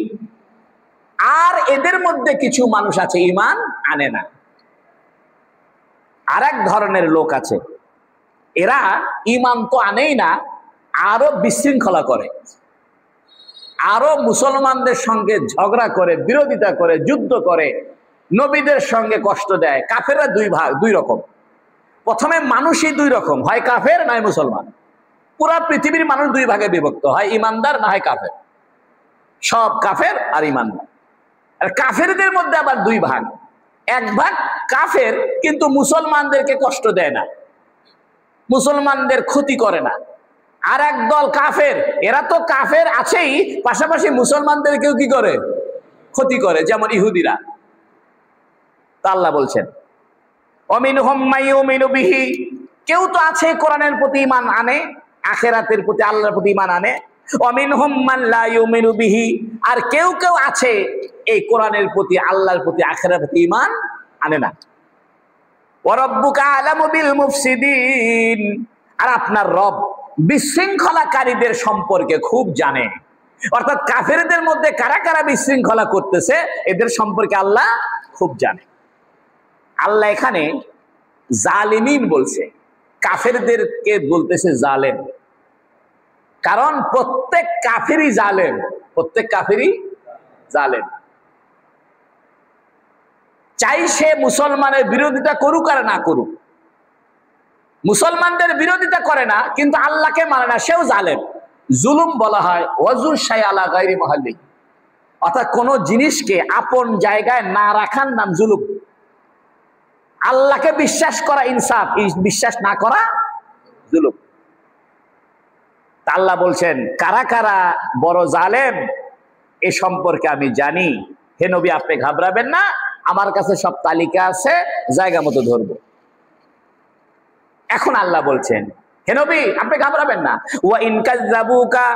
আর এদের মধ্যে কিছু মানুষ আছে ঈমান আনে না। আরেক ধরনের লোক আছে, এরা ঈমান তো আনেই না, আরো বিশৃঙ্খলা করে, আরো মুসলমানদের সঙ্গে ঝগড়া করে, বিরোধিতা করে, যুদ্ধ করে, নবীদের সঙ্গে কষ্ট দেয়। কাফেররা দুই রকম। প্রথমে মানুষই দুই রকম, হয় কাফের নয় মুসলমান। পুরা পৃথিবীর মানুষ দুই ভাগে বিভক্ত, হয় ইমানদার না হয় কাফের। সব কাফের আর ইমানদার। আর কাফেরদের মধ্যে আবার দুই ভাগ, এক ভাগ কাফের কিন্তু মুসলমানদেরকে কষ্ট দেয় না, মুসলমানদের ক্ষতি করে না। আর এক দল কাফের, এরা তো কাফের আছেই, পাশাপাশি মুসলমানদেরকেও কি করে, ক্ষতি করে, যেমন ইহুদিরা। তা আল্লাহ বলছেন ওয়ামিনহুম মান ইউমিনু বিহি, কেউ তো আছে কোরআনের প্রতি ঈমান আনে, আখিরাতের প্রতি, আল্লাহর প্রতি ঈমান আনে। ওয়ামিনহুম মান লা ইউমিনু বিহি, আর কেউ কেউ আছে এই কোরআনের প্রতি, আল্লাহর প্রতি, আখিরাতের প্রতি ঈমান আনে না। ওয়া রাব্বুকা আলামু বিল মুফসিদিন, আর আপনার রব বিশৃঙ্খলাকারীদের সম্পর্কে খুব জানে। অর্থাৎ কাফেরদের মধ্যে কারা কারা বিশৃঙ্খলা করতেছে এদের সম্পর্কে আল্লাহ খুব জানে। আল্লাহ এখানে জালিমিন বলছে, কাফেরদেরকে বলতেছে জালেম, কারণ প্রত্যেক কাফেরই জালেম, প্রত্যেক কাফেরই জালেম। চাই সে মুসলমানের বিরোধিতা করুক আর না করুক, মুসলমানদের বিরোধিতা করে না কিন্তু আল্লাহকে মানে না, সেও জালেম। জুলুম বলা হয় ওয়াজুর শাই আলা গায়রি মাহাল্লি, অর্থাৎ কোন জিনিসকে আপন জায়গায় না রাখার নাম জুলুম। আল্লাহকে বিশ্বাস করা ইনসাফ, বিশ্বাস না করা জুলুম। আল্লাহ বলছেন কারা কারা বড় জালেম এ সম্পর্কে আমি জানি। হে নবী, আপনি ঘাবড়াবেন না, আমার কাছে সব তালিকা আছে, জায়গা মতো ধরবো। এখন আল্লাহ বলছেন হে নবী আপনি ঘাবড়াবেন না। ওয়া ইন কাযযাবুকা,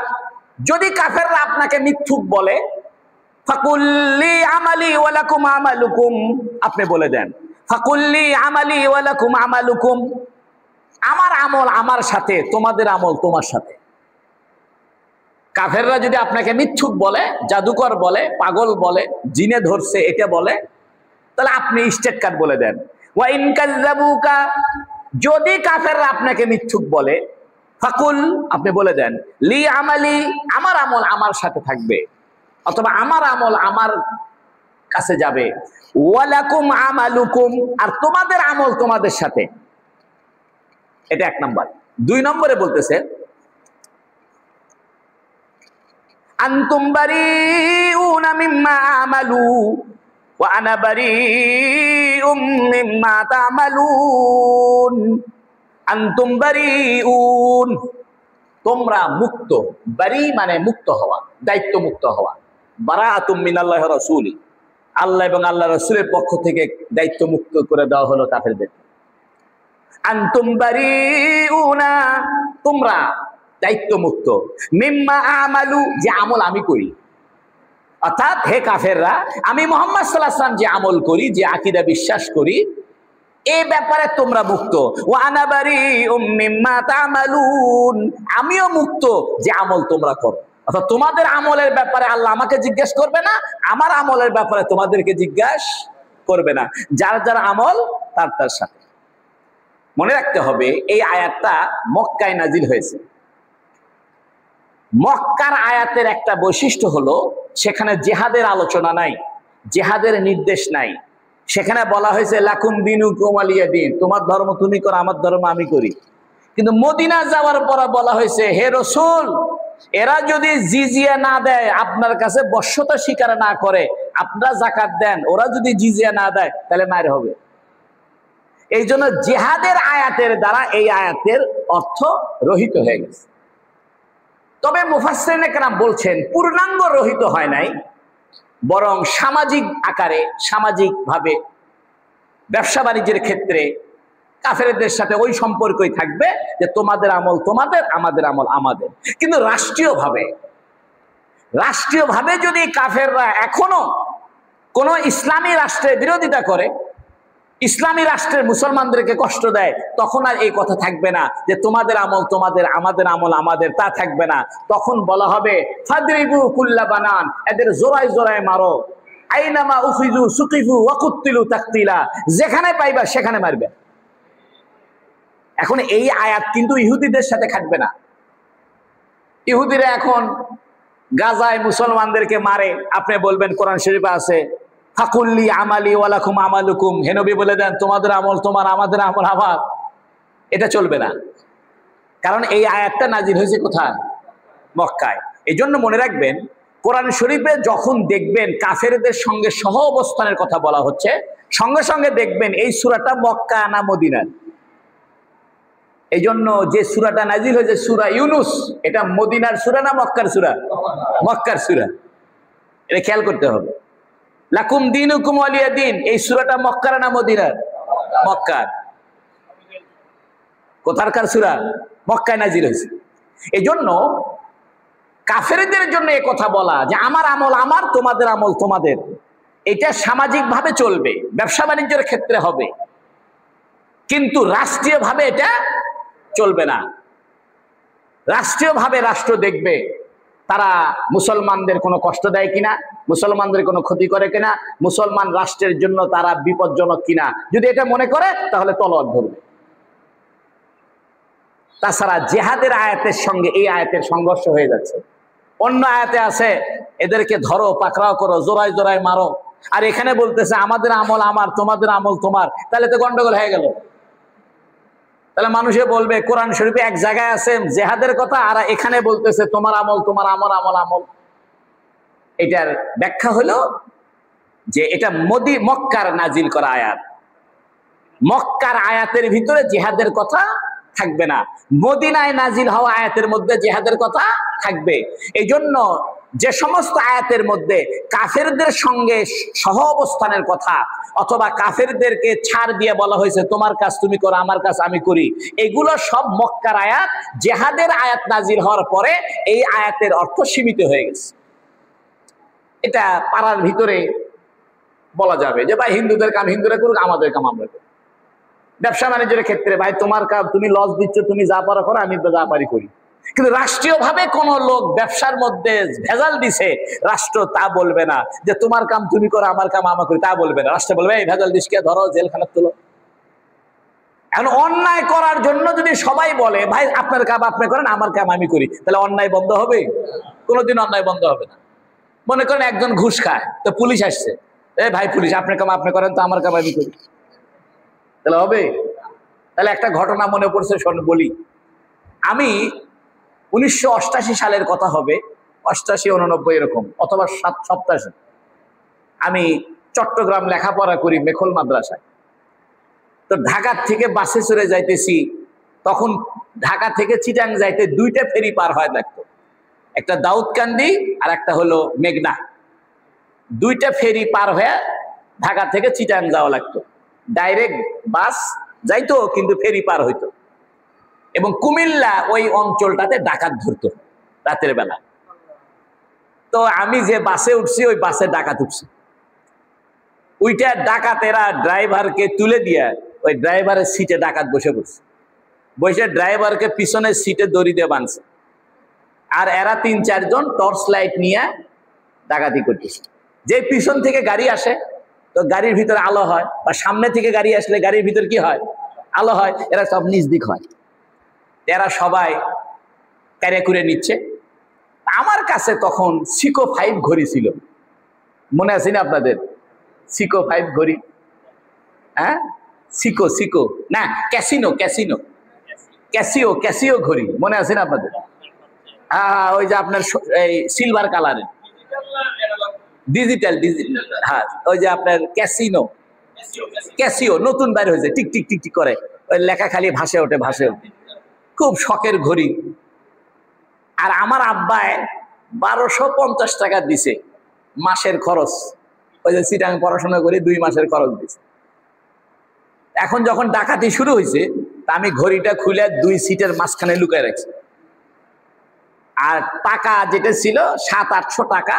যদি কাফেররা আপনাকে মিথ্যুক বলে, ফাকুল্লি আমালি ওয়া লাকুম আমালুকুম, আপনি বলে দেন ফাকুল্লি আমালি ওয়া লাকুম আমালুকুম, আমার আমল আমার সাথে, তোমাদের আমল তোমার সাথে। কাফেররা যদি আপনাকে মিথ্যুক বলে, জাদুকর বলে, পাগল বলে, জিনে ধরছে এটা বলে, তাহলে আপনি স্টেট কাট বলে দেন। ওয়া ইন কাযযাবুকা, যদি কাফেররা আপনাকে মিথ্যুক বলে, ফাকুল, আপনি বলে দেন লি আমালি, আমার আমল আমার সাথে থাকবে, অথবা আমার আমল আমার কাছে যাবে, ওয়া লাকুম আমালুকুম, আর তোমাদের আমল তোমাদের সাথে। এটা এক নম্বর। 2 নম্বরে বলতেছে আনতুম বারিউনা মিম্মা আমালু ওয়া আনা বারিউম মিম্মা তা'মালুন। আনতুম বারিউন, তোমরা মুক্ত, বারি মানে মুক্ত হওয়া, দায়িত্ব মুক্ত হওয়া। বারাআতুম মিনাল্লাহি ওয়া রাসূলি, আল্লাহ এবং আল্লাহ রাসূলের পক্ষ থেকে দায়িত্ব মুক্ত করে দেওয়া হলো কাফেরদের। আনতুম বারিউনা, তোমরা দায়িত্ব মুক্ত, মিম্মা আমালু, যে আমল আমি করি। অর্থাৎ হে কাফেররা, আমি মুহাম্মদ সাল্লাল্লাহু আলাইহি ওয়াসাল্লাম যে আমল করি, যে আকীদা বিশ্বাস করি, এই ব্যাপারে তোমরা মুক্ত। ওয়া আনা বারিউম মিম্মা তা'মালুন, আমিও মুক্ত যে আমল তোমরা করো। অর্থাৎ তোমাদের আমলের ব্যাপারে আল্লাহ আমাকে জিজ্ঞেস করবে না, আমার আমলের ব্যাপারে তোমাদেরকে জিজ্ঞাসা করবে না। যার যার আমল তার তার সাথে। মনে রাখতে হবে এই আয়াতটা মক্কায় নাজিল হয়েছে। মক্কার আয়াতের একটা বৈশিষ্ট্য হলো সেখানে জিহাদের আলোচনা নাই, জিহাদের নির্দেশ নাই। সেখানে বলা হয়েছে লাকুম দিনুকুম ওয়ালিয়া দিন, তোমার ধর্ম তুমি করো, আমার ধর্ম আমি করি। কিন্তু মদিনা যাওয়ার পর বলা হয়েছে হে রাসূল, এরা যদি জিজিয়া না দেয়, আপনার কাছে বশ্যতা স্বীকার না করে, আপনারা যাকাত দেন, ওরা যদি জিজিয়া না দেয় তাহলে মার হবে। এই জন্য জিহাদের আয়াতের দ্বারা এই আয়াতের অর্থ রহিত হয়ে গেছে। তবে মুফাসসিরিনে কেরাম বলছেন পূর্ণাঙ্গ রহিত হয় নাই, বরং সামাজিক আকারে, সামাজিকভাবে ব্যবসা বাণিজ্যের ক্ষেত্রে কাফেরদের সাথে ওই সম্পর্কই থাকবে যে তোমাদের আমল তোমাদের, আমাদের আমল আমাদের। কিন্তু রাষ্ট্রীয়ভাবে যদি কাফেররা এখনো কোন ইসলামী রাষ্ট্রের বিরোধিতা করে, ইসলামী রাষ্ট্রের মুসলমানদেরকে কষ্ট দেয়, তখন আর এই কথা থাকবে না যে তোমাদের আমল তোমাদের, আমাদের আমল আমাদের, তা থাকবে না। তখন বলা হবে ফাদরিবু কুল্লা বানান, এদের জোড়ায় জোড়ায় মারো, আইনামা উখিজু সুকিফু ওয়া কুতিলু তাকতিলা, যেখানে পাইবা সেখানে মারবে। এখন এই আয়াত কিন্তু ইহুদিদের সাথে খাটবে না। ইহুদিরা এখন গাজায় মুসলমানদেরকে মারে, আপনি বলবেন কোরআন শরীফে আছে ফাকুল্লি আমালি ওয়া লাকুম আমালুকুম, হে নবী বলে দেন তোমাদের আমল তোমার, আমাদের আমল আমার। এটা চলবে না, কারণ এই আয়াতটা নাজিল হয়েছে কোথায়? মক্কায়। এই জন্য মনে রাখবেন কোরআন শরীফে যখন দেখবেন কাফেরদের সঙ্গে সহ অবস্থানের কথা বলা হচ্ছে, সঙ্গে সঙ্গে দেখবেন এই সূরাটা মক্কা না মদিনার। এই জন্য যে সূরাটা নাজিল হয়েছে সূরা ইউনুস, এটা মদিনার সূরা না মক্কার সূরা? মক্কার সূরা। এটা খেয়াল করতে হবে। লাকুম দিনুকুম ওয়ালিয়া দিন, এই সূরাটা মক্কার না মদিনার? মক্কার। কোথাকার সূরা? মক্কায় নাজিল হয়েছে। এই জন্য কাফেরদের জন্য এই কথা বলা যে আমার আমল আমার, তোমাদের আমল তোমাদের, এটা সামাজিকভাবে চলবে, ব্যবসা বাণিজ্যের ক্ষেত্রে হবে, কিন্তু রাষ্ট্রীয়ভাবে এটা চলবে না। রাষ্ট্রীয়ভাবে রাষ্ট্র দেখবে তারা মুসলমানদের কোনো কষ্ট দেয় কিনা, মুসলমানদের কোনো ক্ষতি করে কিনা, মুসলমান রাষ্ট্রের জন্য তারা বিপজ্জনক কিনা। যদি এটা মনে করে তাহলে তলোয়ার ধরবে। তাছাড়া জিহাদের আয়াতের সঙ্গে এই আয়াতের সংঘর্ষ হয়ে যাচ্ছে। অন্য আয়াতে আছে এদেরকে ধরো, পাকড়াও করো, জোড়ায় জোড়ায় মারো, আর এখানে বলতেছে আমাদের আমল আমার, তোমাদের আমল তোমার। তাহলে তো গন্ডগোল হয়ে গেল। তাহলে মানুষে বলবে কোরআন শরীফে এক জায়গায় আছে জিহাদের কথা, আর এখানে বলতেছে তোমার আমল তোমার, আমার আমল আমল। এটার ব্যাখ্যা হলো যে এটা মক্কার নাজিল করা আয়াত। মক্কার আয়াতের ভিতরে জিহাদের কথা থাকবে না, মদিনায় নাজিল হওয়া আয়াতের মধ্যে জিহাদের কথা থাকবে। এই জন্য যে সমস্ত আয়াতের মধ্যে কাফেরদের সঙ্গে সহ অবস্থানের কথা অথবা কাফেরদেরকে ছাড় দিয়ে বলা হয়েছে তোমার কাজ তুমি করো আমার কাজ আমি করি, এগুলো সব মক্কার আয়াত। জিহাদের আয়াত নাজিল হওয়ার পরে এই আয়াতের অর্থ সীমিত হয়ে গেছে। এটা পাড়ার ভিতরে বলা যাবে যে ভাই হিন্দুদের কাম হিন্দুরা করুক, আমাদের কাম আমরা করি। ব্যবসা বাণিজ্যের ক্ষেত্রে ভাই তোমার কাজ তুমি লস দিচ্ছ, তুমি যা পারো করো, আমি যা পারি করি। কিন্তু রাষ্ট্রীয়ভাবে কোন লোক ব্যবসার মধ্যে ভেজাল দিছে, রাষ্ট্র তা বলবে না যে তোমার কাম তুমি করো আমার কাম আমা করি, তা বলবে না। রাষ্ট্র বলবে এই ভেজাল দিসকে ধরো, জেলখানা তোলো। এখন অন্যায় করার জন্য যদি সবাই বলে ভাই আপনার কাম আপনি করেন আমার কাম আমি করি, তাহলে অন্যায় বন্ধ হবে? কোনোদিন অন্যায় বন্ধ হবে না। মনে করেন একজন ঘুষ খায়, তো পুলিশ আসছে, এই ভাই পুলিশ আপনার কাম আপনি করেন তো আমার কাম আমি করি, তাহলে হবে? তাহলে একটা ঘটনা মনে পড়ছে, শোন বলি। আমি 1988 সালের কথা হবে, 88, 89 এরকম, অথবা 87। আমি চট্টগ্রাম লেখাপড়া করি মেখল মাদ্রাসায়। তো ঢাকা থেকে বাসে চড়ে যাইতেছি, তখন ঢাকা থেকে চিটাং যাইতে দুইটা ফেরি পার হয় থাকতো, একটা দাউদকান্দি আর একটা হলো মেঘনা। দুইটা ফেরি পার হয়ে ঢাকা থেকে চিটাং যাওয়া লাগতো। ডাইরেক্ট বাস যাইতো কিন্তু ফেরি পার হইতো। এবং কুমিল্লা ওই অঞ্চলটাতে ডাকাত ধরতো রাতের বেলা। তো আমি যে বাসে উঠছি ওই বাসে ডাকাত উঠছি। ওইটা ডাকাতেরা ড্রাইভারকে তুলে দিয়ে ওই ড্রাইভারের সিটে ডাকাত বসে পড়ছে। বসে ড্রাইভারকে পিছনের সিটে দড়ি দিয়ে বাঁধছে। আর এরা 3-4 জন টর্চ লাইট নিয়ে ডাকাতি করতেছে। যে পিছন থেকে গাড়ি আসে তো গাড়ির ভিতরে আলো হয়, বা সামনে থেকে গাড়ি আসলে গাড়ির ভিতর কি হয়? আলো হয়। এরা সব নিজ দিক হয়। এরা সবাই ক্যারে করে নিচ্ছে। আমার কাছে তখন সিকো 5 ঘড়ি ছিল, মনে আছে না আপনাদের? সিকো 5 ঘড়ি, হ্যাঁ সিকো সিকো না ক্যাসিনো ক্যাসিনো ক্যাসিও ক্যাসিও ঘড়ি, মনে আছে না আপনাদের? হ্যাঁ, ওই যে আপনার এই সিলভার কালারের ডিজিটাল ডিজিটাল, হ্যাঁ ওই যে আপনার ক্যাসিনো ক্যাসিও নতুন বাইরে হয়েছে, টিক টিক টিক টিক করে ওই লেখা খালি ভাসে ওঠে ভাসে ওঠে, খুব শখের ঘড়ি। আর আমার আব্বায় 1250 টাকা দিছে মাসের খরচ। ওই যে সিটাং পড়াশোনা করি 2 মাসের খরচ দিছে। এখন যখন ডাকাতি শুরু হয়েছে তা আমি ঘড়িটা খুলে 2 সিটের মাঝখানে লুকায় রাখছি। আর টাকা যেটা ছিল 700-800 টাকা,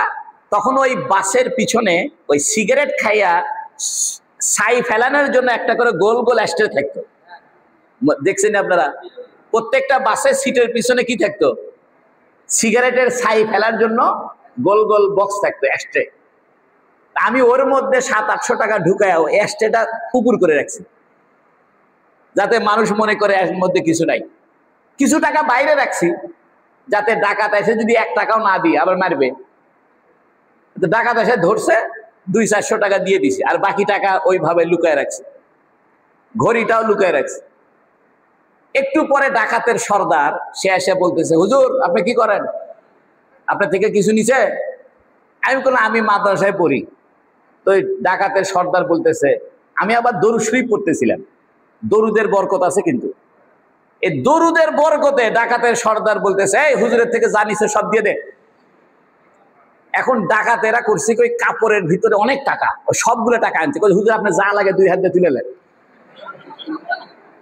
তখন ওই বাসের পিছনে ওই সিগারেট খাইয়া ছাই ফেলানোর জন্য একটা করে গোল গোল অ্যাস্ট্রে থাকতো, দেখছেন আপনারা? প্রত্যেকটা বাসের সিটের পিছনে কি থাকতো? সিগারেটের ছাই ফেলার জন্য গোল গোল বক্স থাকতো, অ্যাস্ট্রে। আমি ওর মধ্যে 700-800 টাকা ঢুকায় অ্যাস্ট্রেটা পুকুর করে রাখছি, যাতে মানুষ মনে করে এর মধ্যে কিছু নাই। কিছু টাকা বাইরে রাখছি যাতে ডাকাত এসে যদি 1 টাকাও না দিয়ে আবার মারবে। ডাকাত এসে ধরছে, 200-400 টাকা দিয়ে দিছে, আর বাকি টাকা ওইভাবে লুকায় রাখছে। ঘড়িটাও লুকায় রাখছে। একটু পরে ডাকাতের সর্দার সে এসে বলতেছে, হুজুর আপনি কি করেন? আপনার থেকে কিছু নিছে? আমি বললাম আমি মাদ্রাসায় পড়ি। তো ডাকাতের সর্দার বলতেছে, আমি আবার দরুদ শরীফ পড়তেছিলাম। দরুদের বরকত আছে কিন্তু। এই দরুদের বরকতে ডাকাতের সর্দার বলতেছে, এই হুজুরের থেকে যা নিছে সব দিয়ে দে। এখন ডাকাতেরা করছে ওই কাপড়ের ভিতরে অনেক টাকা, সবগুলো টাকা আনছে। হুজুর আপনি যা লাগে 2 হাত দিয়ে তুলে নেন।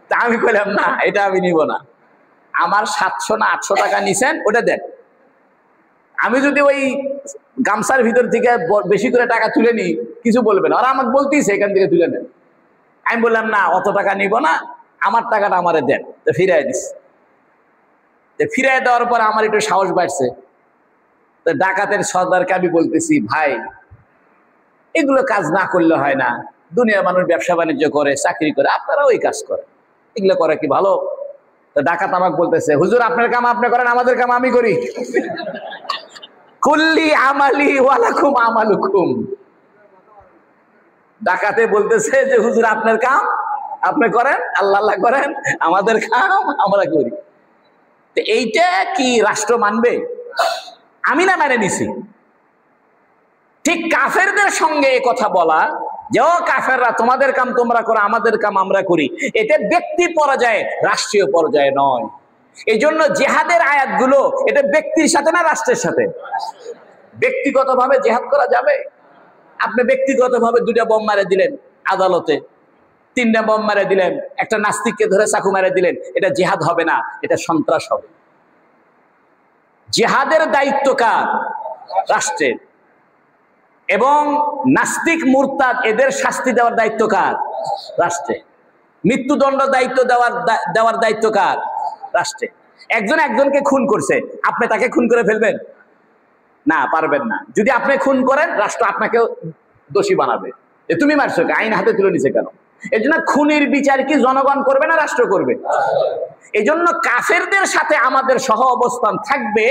তা আমি কইলাম না, এটা আমি নিব না। আমার 700 না 800 টাকা নিছেন, ওটা দেন। আমি যদি ওই গামছার ভিতর থেকে বেশি করে টাকা তুলে নিই কিছু বলবে না, আর আমাকে বলতেইছে এখান থেকে তুলে নেন। আমি বললাম না, অত টাকা নিব না, আমার টাকাটা আমারে দেন। তো ফিরাই দিস। ফিরাই দেওয়ার পর আমার একটু সাহস বাড়ছে। তো ডাকাতের সর্দারকে আমি বলতেছি, ভাই এগুলো কাজ না করলে হয় না, দুনিয়ার মানুষ ব্যবসা বাণিজ্য করে, চাকরি করে, আপনারাও এই কাজ করে, এগুলো করে কি ভালো? তো ডাকাত আমাকে বলতেছে, হুজুর আপনার কাম আপনি করেন, আমাদের কাম আমি করি। কুল্লি আমালি ওয়ালাকুম আমালুকুম। ডাকাতে বলতেছে যে হুজুর আপনার কাম আপনি করেন, আল্লাহ আল্লাহ করেন, আমাদের কাম আমরা করি। তো এইটা কি রাষ্ট্র মানবে? আমি না মেনে নিছি। ঠিক কাফেরদের সঙ্গে এই কথা বলা যে ও কাফেররা তোমাদের কাম তোমরা করো, আমাদের কাম আমরা করি, এটা ব্যক্তি পর্যায়ে, রাষ্ট্রীয় পর্যায়ে নয়। এই জন্য জিহাদের আয়াতগুলো এটা ব্যক্তির সাথে না রাষ্ট্রের সাথে? ব্যক্তিগতভাবে জিহাদ করা যাবে? আপনি ব্যক্তিগতভাবে 2টা বোম মারে দিলেন আদালতে, 3টা বোম মারে দিলেন, একটা নাস্তিককে ধরে চাকু মারে দিলেন, এটা জিহাদ হবে না, এটা সন্ত্রাস হবে। জিহাদের দায়িত্ব কার? রাষ্ট্রের। এবং নাস্তিক মুরতাদ এদের শাস্তি দেওয়ার দায়িত্ব কার? রাষ্ট্রের। মৃত্যুদণ্ড দেওয়ার দায়িত্ব কার? রাষ্ট্রের। একজন একজনকে খুন করছে, আপনি তাকে খুন করে ফেলবেন? না, পারবেন না। যদি আপনি খুন করেন, রাষ্ট্র আপনাকে দোষী বানাবে, যে তুমি মারছো, আইন হাতে তুলে নিছে কেন? এই জন্য খুনির বিচার কি জনগণ করবে না রাষ্ট্র করবে? এই জন্য কাফেরদের সাথে আমাদের সহ অবস্থান থাকবে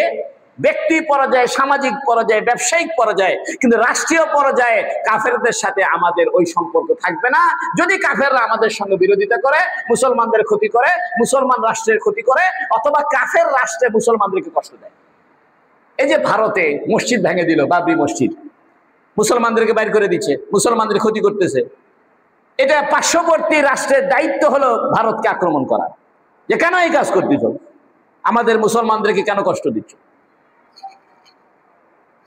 ব্যক্তি পর্যায়ে, সামাজিক পর্যায়ে, ব্যবসায়িক পর্যায়ে, কিন্তু রাষ্ট্রীয় পর্যায়ে কাফেরদের সাথে আমাদের ওই সম্পর্ক থাকবে না। যদি কাফেররা আমাদের সঙ্গে বিরোধিতা করে, মুসলমানদের ক্ষতি করে, মুসলমান রাষ্ট্রের ক্ষতি করে, অথবা কাফের রাষ্ট্রে মুসলমানদেরকে কষ্ট দেয়। এই যে ভারতে মসজিদ ভেঙে দিল, বাবরি মসজিদ, মুসলমানদেরকে বাইর করে দিচ্ছে, মুসলমানদের ক্ষতি করতেছে। এটা পার্শ্ববর্তী রাষ্ট্রের দায়িত্ব হলো ভারতকে আক্রমণ করা, যে কেন এই কাজ করতেছ, আমাদের মুসলমানদেরকে কেন কষ্ট দিচ্ছ?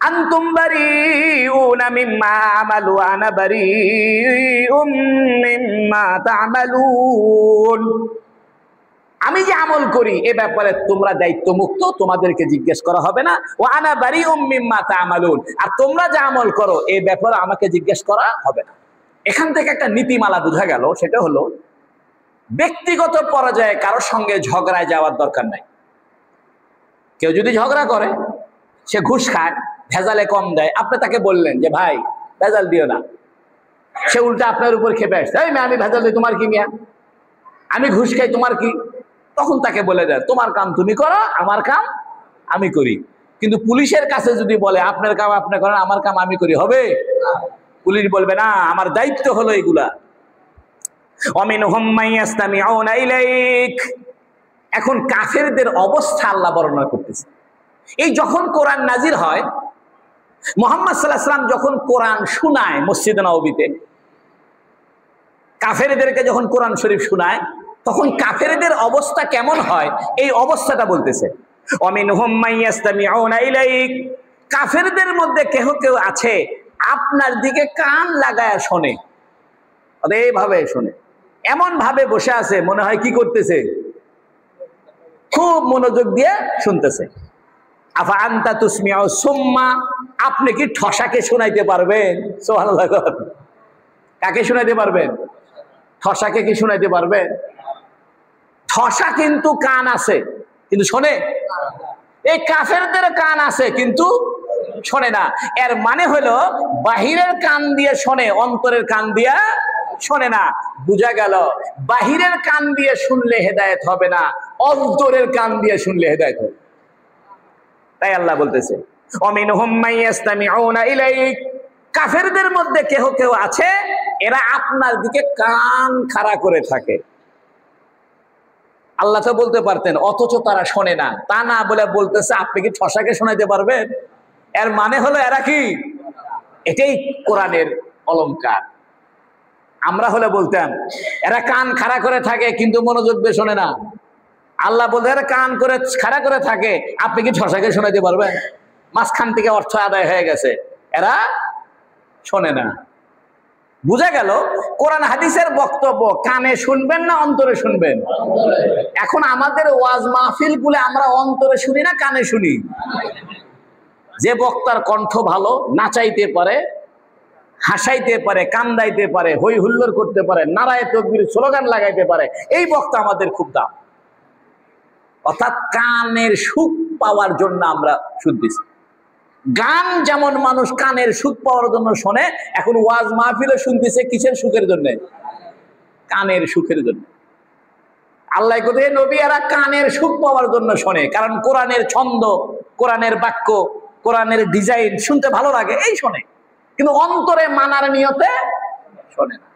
আনতুম বারিউনা মিম্মা আমালু আনা বারিউম মিম্মা তা'মালুন। আমি যে আমল করি এ ব্যাপারে তোমরা দায়িত্ব মুক্ত, তোমাদেরকে জিজ্ঞেস করা হবে না। ওয়া আনা বারিউম মিম্মা তা'মালুন, আর তোমরা যে আমল করো এ ব্যাপারে আমাকে জিজ্ঞেস করা হবে না। এখান থেকে একটা নীতিমালা বোঝা গেল, সেটা হলো ব্যক্তিগত পর্যায়ে কারোর সঙ্গে ঝগড়ায় যাওয়ার দরকার নাই। কেউ যদি ঝগড়া করে, সে ঘুষ খায়, ভেজালে কম দেয়, আপনি তাকে বললেন যে ভাই ভেজাল দিও না, সে উল্টা আপনার উপর খেপে আসছে, এই আমি ভেজাল দিই, তোমার কি মিয়া, আমি ঘুষ খাই, তোমার কি? তখন তাকে বলে দেয় তোমার কাম তুমি করো, আমার কাম আমি করি। কিন্তু পুলিশের কাছে যদি বলে আপনার কাম আপনি করেন, আমার কাম আমি করি, হবে? পুলিশ বলবে না, আমার দায়িত্ব হলো এগুলা। ওয়ামিনহুম মাইয়াসতামিউনা ইলাইক। এখন কাফেরদের অবস্থা আল্লাহ বর্ণনা করতেছে। এই যখন কোরআন নাজির হয়, মুহাম্মদ সাল্লাল্লাহু আলাইহি ওয়াসাল্লাম যখন কোরআন শোনায় মসজিদে নববীতে, কাফেরদেরকে যখন কোরআন শরীফ শোনায়, তখন কাফেরদের অবস্থা কেমন হয় এই অবস্থাটা বলতেছে। ওয়ামিনহুম মাইয়াসতামিউনা ইলাইক। কাফেরদের মধ্যে কেহ কেউ আছে আপনার দিকে কান লাগায় শোনে, এইভাবে শোনে, এমন ভাবে বসে আছে মনে হয় কি করতেছে, খুব মনোযোগ দিয়ে শুনতেছে। আফা আনতা তুসমিউ সুম্মা, আপনি কি ঠসাকে শোনাইতে পারবেন? সুবহানাল্লাহ। কাকে শোনাইতে পারবেন? ঠসাকে কি শোনাইতে পারবেন? ঠসা কিন্তু কান আছে কিন্তু শোনে। এই কাফেরদের কান আছে কিন্তু শোনে না। এর মানে হলো বাহিরের কান দিয়ে শোনে, অন্তরের কান দিয়া শোনে না। বুঝা গেল বাহিরের কান দিয়ে শুনলে হেদায়েত হবে না, অন্তরের কান দিয়ে শুনলে হেদায়েত হবে। তাই আল্লাহ বলতেছে ওয়ামিনহুম মাইয়াসতামিউনা ইলাইক। কাফেরদের মধ্যে কেহ কেউ আছে এরা আপনার দিকে কান খাড়া করে থাকে। আল্লাহ তো বলতে পারতেন অথচ তারা শোনে না, তা না বলে বলতেছে আপনি কি ঠসাকে শোনাইতে পারবেন? এর মানে হলো এরা কি, এটাই কোরআনের অলংকার। আমরা হলে বলতাম এরা কান খাড়া করে থাকে কিন্তু মনোযোগ দিয়ে শোনে না। আল্লাহ বলতে এরা কান করে খাড়া করে থাকে, আপনি কি ঠসাকে শোনাইতে পারবেন? মাঝখান থেকে অর্থ আদায় হয়ে গেছে, এরা শোনে না। বুঝা গেল কোরআন হাদিসের বক্তব্য কানে শুনবেন না অন্তরে শুনবেন? এখন আমাদের ওয়াজ মাহফিল গুলো আমরা অন্তরে শুনি না কানে শুনি? যে বক্তার কণ্ঠ ভালো, নাচাইতে পারে, হাসাইতে পারে, কান্দাইতে পারে, হই হুল্লোড় করতে পারে, নারায়ে তাকবীর স্লোগান লাগাইতে পারে, এই বক্তা আমাদের খুব দাম। অর্থাৎ কানের সুখ পাওয়ার জন্য আমরা শুনতেছি। গান যেমন মানুষ কানের সুখ পাওয়ার জন্য শোনে, এখন ওয়াজ মাহফিলে শুনতেছে কিসের সুখের জন্য? কানের সুখের জন্য। আল্লাহ কোথায় নবী এরা কানের সুখ পাওয়ার জন্য শোনে, কারণ কোরআনের ছন্দ, কোরআনের বাক্য, কোরআনের ডিজাইন শুনতে ভালো লাগে, এই শোনে, কিন্তু অন্তরে মানার নিয়তে শোনে না।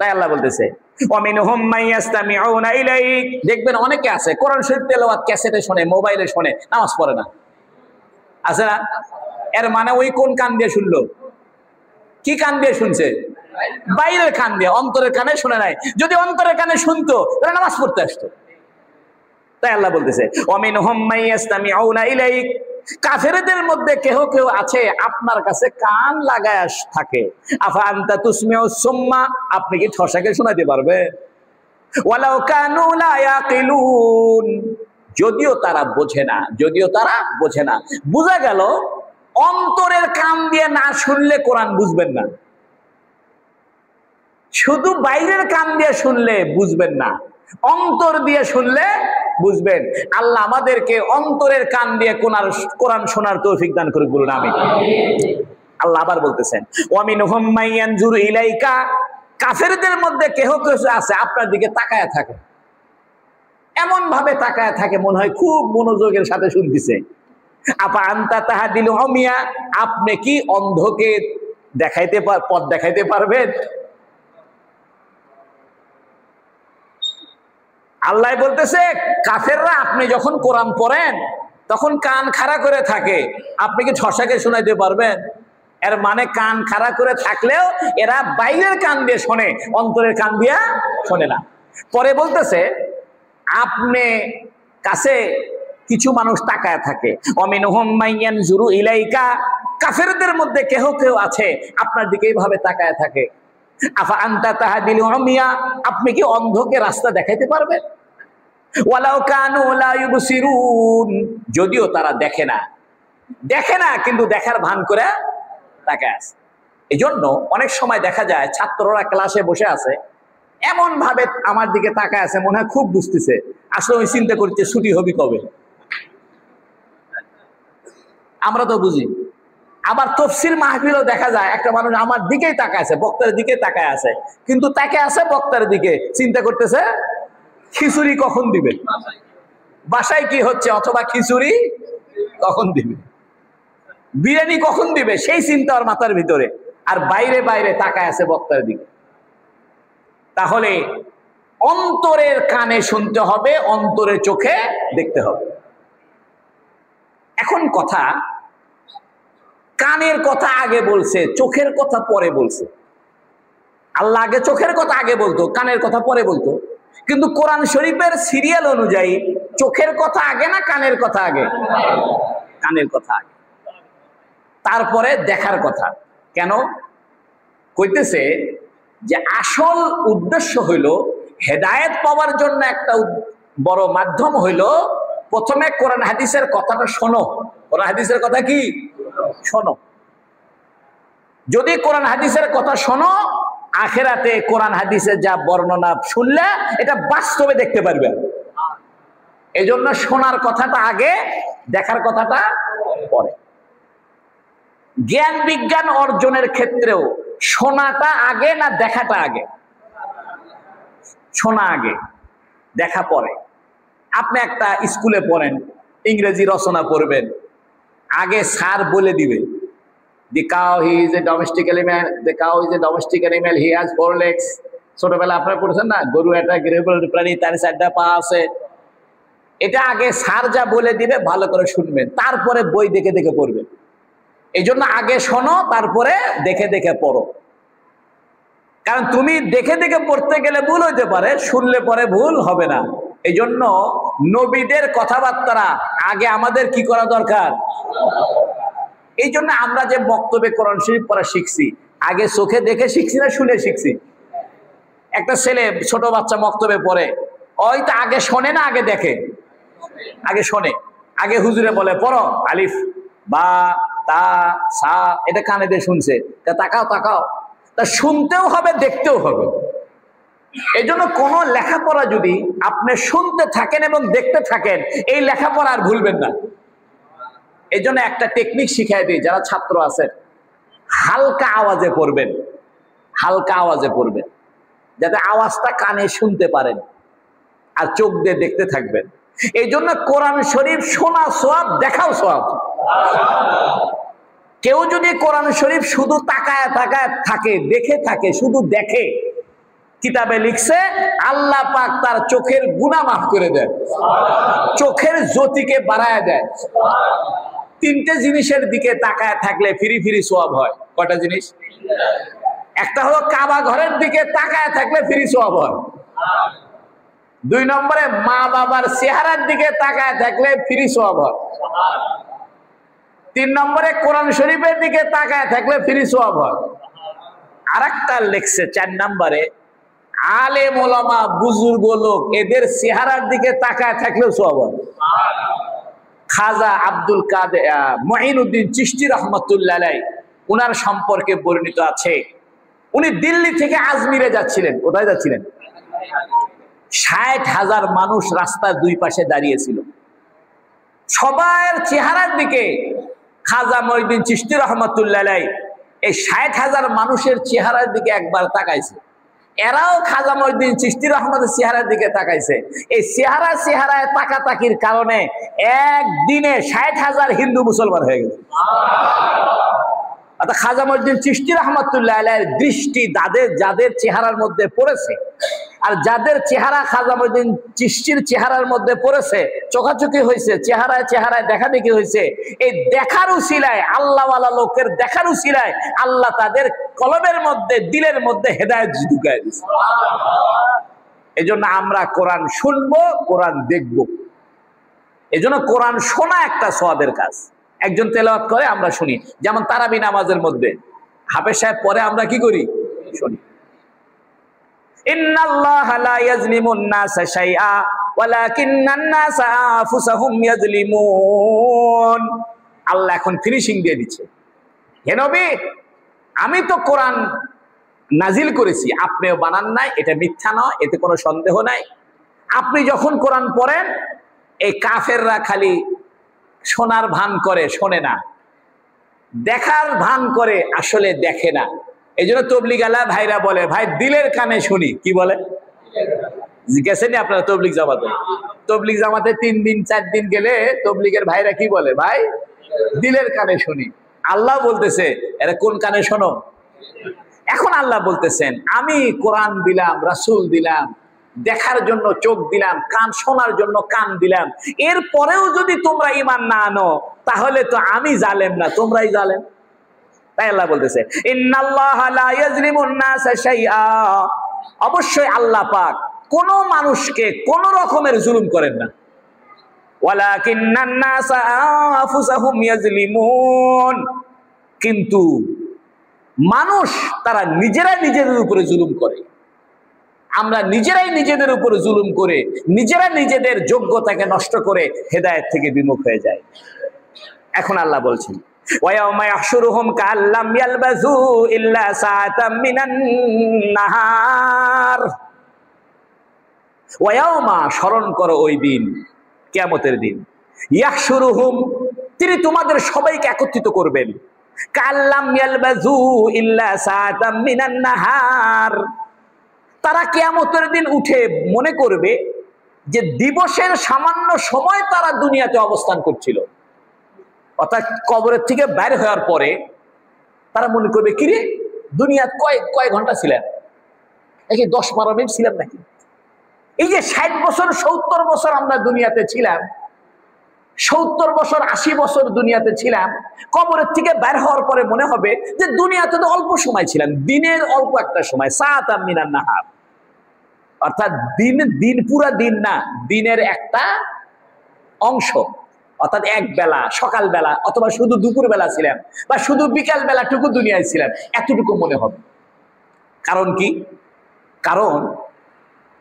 তাই আল্লাহ বলতেছে ওয়ামিনহুম মাইয়াসতামিউনা ইলাইক। দেখবেন অনেকে আছে কোরআন শরীফ তেলাওয়াত ক্যাসেটে শোনে, মোবাইলে শোনে, নামাজ পড়ে না, আছে না? এর মানে ওই কোন কান দিয়ে শুনলো? কি কান দিয়ে শুনছে? বাইরের কান দিয়ে, অন্তরের কানে শুনে নাই। যদি অন্তরের কানে শুনতো তাহলে নামাজ পড়তে আসতো। তাই আল্লাহ বলতেছে ওয়ামিনহুম মাইয়াসতামিউনা ইলাইক। কাফেরদের মধ্যে কেহ কেউ আছে আপনার কাছে কান লাগায় থাকে। আফা আনতা তুসমিউস সুম্মা, আপনি কি ঠসাকে শোনাতে পারবে? ওয়ালাউ কানু লা ইয়াকিলুন, যদিও তারা বোঝে না, যদিও তারা বোঝে না। বোঝা গেল অন্তরের কান দিয়ে না শুনলে কোরআন বুঝবেন না, শুধু বাইরের কান দিয়ে শুনলে বুঝবেন না, অন্তর দিয়ে শুনলে বুঝবেন। আল্লাহ আমাদেরকে অন্তরের কান দিয়ে কোরআন শোনার তৌফিক দান করে, বলুন আমিন। আল্লাহ আবার বলতেছেন ওয়ামিনহুম মাইয়ানজুরু ইলাইকা, কাফেরদের মধ্যে কেহ কেউ আছে আপনার দিকে তাকায় থাকে, এমন ভাবে তাকায় থাকে মনে হয় খুব মনোযোগের সাথে শুনতেছে। আপা আনতা তাহাদিল উমিয়া, আপনি কি অন্ধকে পথ দেখাইতে পারবেন? আল্লাহ বলতেছে কাফেররা আপনি যখন কোরআন পড়েন তখন কান খাড়া করে থাকে, আপনি কি ঠসাকে শোনাইতে পারবেন? এর মানে কান খাড়া করে থাকলেও এরা বাইরের কান দিয়ে শোনে, অন্তরের কান দিয়ে শোনে না। পরে বলতেছে আপনি কাছে কিছু মানুষ তাকায় থাকে, অমিনহুম মাইয়ানজুরু ইলাইকা, কাফেরদের মধ্যে কেহ কেউ আছে আপনার দিকে এইভাবে তাকায় থাকে। আফা আনতা তাহাদিল উমিয়া, আপনি কি অন্ধকে রাস্তা দেখাইতে পারবেন? ওয়ালাউ কানু লা ইউবসিরুন, যদিও তারা দেখে না কিন্তু দেখার ভান করে তাকায় আছে। এই জন্য অনেক সময় দেখা যায় ছাত্ররা ক্লাসে বসে আছে, এমন ভাবে আমার দিকে তাকায় আছে মনে হয় খুব বুঝতেছে, আসলে ওই চিন্তা করছে ছুটি হবি কবে। আমরা তো বুঝি। আবার তফসির মাহফিলও দেখা যায় একটা মানুষ আমার দিকেই তাকায় আছে, বক্তার দিকে তাকায় আছে, কিন্তু তাকে আছে বক্তার দিকে, চিন্তা করতেছে খিচুড়ি কখন দিবে, বাসায় কি হচ্ছে, অথবা খিচুড়ি কখন দিবে, বিরিয়ানি কখন দিবে, সেই চিন্তা ওর মাথার ভিতরে, আর বাইরে বাইরে তাকায় আছে বক্তার দিকে। তাহলে অন্তরের কানে শুনতে হবে, অন্তরের চোখে দেখতে হবে। এখন কথা, কানের কথা আগে বলছে, চোখের কথা পরে বলছে। আল্লাহ আগে চোখের কথা আগে বলতো, কানের কথা পরে বলতো, কিন্তু কোরআন শরীফের সিরিয়াল অনুযায়ী চোখের কথা আগে না কানের কথা আগে? কানের কথা আগে, তারপরে দেখার কথা। কেন কইতেছে যে আসল উদ্দেশ্য হইল হেদায়েত পাওয়ার জন্য একটা বড় মাধ্যম হইল প্রথমে কোরআন হাদিসের কথাটা শোনো। কোরআন হাদিসের কথা কি শোনো। যদি কোরআন হাদিসের কথা শোনো, আখিরাতে কোরআন হাদিসের যা বর্ণনা শুনলে এটা বাস্তবে দেখতে পারবে। এই জন্য শোনার কথাটা আগে, দেখার কথাটা পরে। জ্ঞান বিজ্ঞান অর্জনের ক্ষেত্রেও শোনাটা আগে না দেখাটা আগে? শোনা আগে, দেখা পরে। আপনি একটা স্কুলে পড়েন, ইংরেজি রচনা পড়বেন, আগে স্যার বলে দিবে the cow he is a domestic animal, the cow is a domestic animal, he has 4 legs। ছোটবেলা আপনারা পড়েছেন না, গরু একটা গৃহপালিত প্রাণী, তার 4টা পা আছে। এটা আগে স্যার যা বলে দিবে ভালো করে শুনবেন, তারপরে বই দেখে দেখে পড়বেন। এই জন্য আগে শোনো, তারপরে দেখে দেখে পড়ো। কারণ তুমি দেখে দেখে পড়তে গেলে ভুল হইতে পারে, শুনলে পরে ভুল হবে না। এই জন্য নবীদের কথাবার্তা আগে আমাদের কি করা দরকার? এই জন্য আমরা যে বক্তব্যে কোরআন শরীফ পড়া শিখছি, আগে চোখে দেখে শিখছি না শুনে শিখছি? একটা ছেলে ছোট বাচ্চা বক্তব্যে পড়ে, ওই তো আগে শোনে না আগে দেখে? আগে শোনে, আগে হুজুরে বলে পড়ো আলিফ বা তা সা, এটা কানে দিয়ে শুনছে, তাকাও তাকাও, তা শুনতেও হবে দেখতেও হবে। এই জন্য কোন লেখাপড়া যদি আপনি শুনতে থাকেন এবং দেখতে থাকেন, এই লেখাপড়া আর ভুলবেন না। এই জন্য একটা টেকনিক শিখাই দিই, যারা ছাত্র আছেন হালকা আওয়াজে পড়বেন, হালকা আওয়াজে পড়বেন, যাতে আওয়াজটা কানে শুনতে পারেন, আর চোখ দিয়ে দেখতে থাকবেন। এই জন্য কোরআন শরীফ শোনা সওয়াব, দেখাও সওয়াব। কেউ যদি কোরআন শরীফ শুধু তাকায় তাকায় থাকে, দেখে থাকে, শুধু দেখে, কিতাবে লিখছে আল্লাহ পাক তার চোখের গুনাহ মাফ করে দেয়, চোখের জ্যোতিকে বাড়ায় দেয়। 3টে জিনিসের দিকে তাকায় থাকলে ফিরি ফিরি সওয়াব হয়। কয়টা জিনিস? একটা হলো কাবা ঘরের দিকে তাকায় থাকলে ফিরি সওয়াব হয়। 2 নম্বরে মা বাবার চেহারার দিকে তাকায় থাকলে ফিরি সওয়াব হয়। 3 নম্বরে কোরআন শরীফের দিকে তাকায় থাকলে ফ্রি সওয়াব হয়। আরেকটা লেখছে 4 নম্বরে, আলেম ওলামা বুজুর্গ লোক এদের চেহারার দিকে তাকায় থাকলেও সওয়াব হয়। খাজা আব্দুল কাদের মঈনুদ্দিন চিশতি রহমাতুল্লাহ আলাইহি, উনার সম্পর্কে বর্ণিত আছে, উনি দিল্লি থেকে আজমিরে যাচ্ছিলেন। কোথায় যাচ্ছিলেন? 60,000 মানুষ রাস্তার দুই পাশে দাঁড়িয়েছিল। সবার চেহারার দিকে খাজা মঈনুদ্দিন চিশতি রহমাতুল্লাহ আলাইহি এই 60,000 মানুষের চেহারার দিকে একবার তাকাইছে। এরাও খাজা মঈনুদ্দিন চিশতি রহমতের চেহারার দিকে তাকাইছে। এই চেহারায় তাকাতাকির কারণে একদিনে 60,000 হিন্দু মুসলমান হয়ে গেছে। অর্থাৎ খাজা মঈনুদ্দিন চিশতি রহমাতুল্লাহ আলাইহির দৃষ্টি যাদের চেহারার মধ্যে পড়েছে, আর যাদের চেহারা খাজা মঈনুদ্দিন চিশতির চেহারার মধ্যে পড়েছে, চোখাচোখি হয়েছে, চেহারায় দেখা দেখি হয়েছে, এই দেখার উসিলায়, আল্লাহওয়ালা লোকের দেখার উসিলায় আল্লাহ তাদের কলবের মধ্যে, দিলের মধ্যে হেদায়েত ঢুকায় দিয়েছে। এজন্য আমরা কোরআন শুনবো, কোরআন দেখবো। এজন্য কোরআন শোনা একটা সওয়াবের কাজ। একজন তেলাওয়াত করে, আমরা শুনি। যেমন তারাবি নামাজের মধ্যে হাফেজ সাহেব পরে, আমরা কি করি? শুনি। ইন্নাল্লাহা লা ইয়াজলিমুন নাসা শাইআ ওয়ালাকিন্নান নাসা আনফুসাহুম ইয়াজলিমুন। আল্লাহ এখন ফিনিশিং দিয়ে দিচ্ছে। হে নবী, আমি তো কোরআন নাজিল করেছি, আপনিও বানান নাই, এটা মিথ্যা নয়, এতে কোনো সন্দেহ নাই। আপনি যখন কোরআন পড়েন, এই কাফেররা খালি শোনার ভান করে, শোনে না, দেখার ভান করে, আসলে দেখে না। এই জন্য তবলিগালা ভাইরা বলে, ভাই দিলের কানে শুনি। কি বলে? গেছেন আপনারা তবলিগ জামাতে? তবলিগ জামাতে 3 দিন 4 দিন গেলে তবলিগের ভাইরা কি বলে? ভাই দিলের কানে শুনি। আল্লাহ বলতেছে, এরা কোন কানে শোনো? এখন আল্লাহ বলতেছেন, আমি কোরআন দিলাম, রাসূল দিলাম, দেখার জন্য চোখ দিলাম, কান শোনার জন্য কান দিলাম, এরপরেও যদি তোমরা ঈমান না আনো, তাহলে তো আমি জালেম না, তোমরাই জালেম। তাই আল্লাহ বলতেছে, ইন্নাল্লাহা লা ইয়াজলিমুন নাসা শাইআ, অবশ্যই আল্লাহ পাক কোন মানুষকে কোন রকমের জুলুম করেন না। ওয়ালাকিন্নান নাসা আনফুসাহুম ইয়াজলিমুন, কিন্তু মানুষ তারা নিজেরাই নিজেদের উপরে জুলুম করে। আমরা নিজেরাই নিজেদের উপরে জুলুম করে, নিজেরা নিজেদের যোগ্যতাকে নষ্ট করে হেদায়েত থেকে বিমুখ হয়ে যায়। এখন আল্লাহ বলছেন, ওয়ায়াউমা ইয়াহশুরুহুম কাল্লাম ইয়ালবাসু ইল্লা সাআতাম মিনান নাহার। ওয়ায়াউমা, স্মরণ করো ওই দিন, কিয়ামতের দিন, ইয়াহশুরুহুম, তিনি তোমাদের সবাইকে একত্রিত করবেন, কাল্লাম ইয়ালবাসু ইল্লা সাআতাম মিনান নাহার। তারা কিয়ামতের দিন উঠে মনে করবে যে দিবসের সামান্য সময় তারা দুনিয়াতে অবস্থান করছিল। অর্থাৎ কবরের থেকে বাইরে হওয়ার পরে তারা মনে করবে, কিরে দুনিয়াতে কয় ঘন্টা ছিলেন? নাকি 10-12 মিনিট ছিলাম নাকি? এই যে 60 বছর 70 বছর আমরা দুনিয়াতে ছিলাম, 70 বছর 80 বছর দুনিয়াতে ছিলাম, কবরের থেকে বের হওয়ার পরে মনে হবে যে দুনিয়াতে তো অল্প সময় ছিলাম, দিনের অল্প একটা সময়, সাআতাম মিনান নাহার। অর্থাৎ দিন পুরা দিন না, দিনের একটা অংশ, অর্থাৎ এক বেলা, সকাল বেলা অথবা শুধু দুপুর বেলা ছিলাম, বা শুধু বিকাল বেলাটুকু দুনিয়ায় ছিলাম, এতটুকু মনে হবে। কারণ কি? কারণ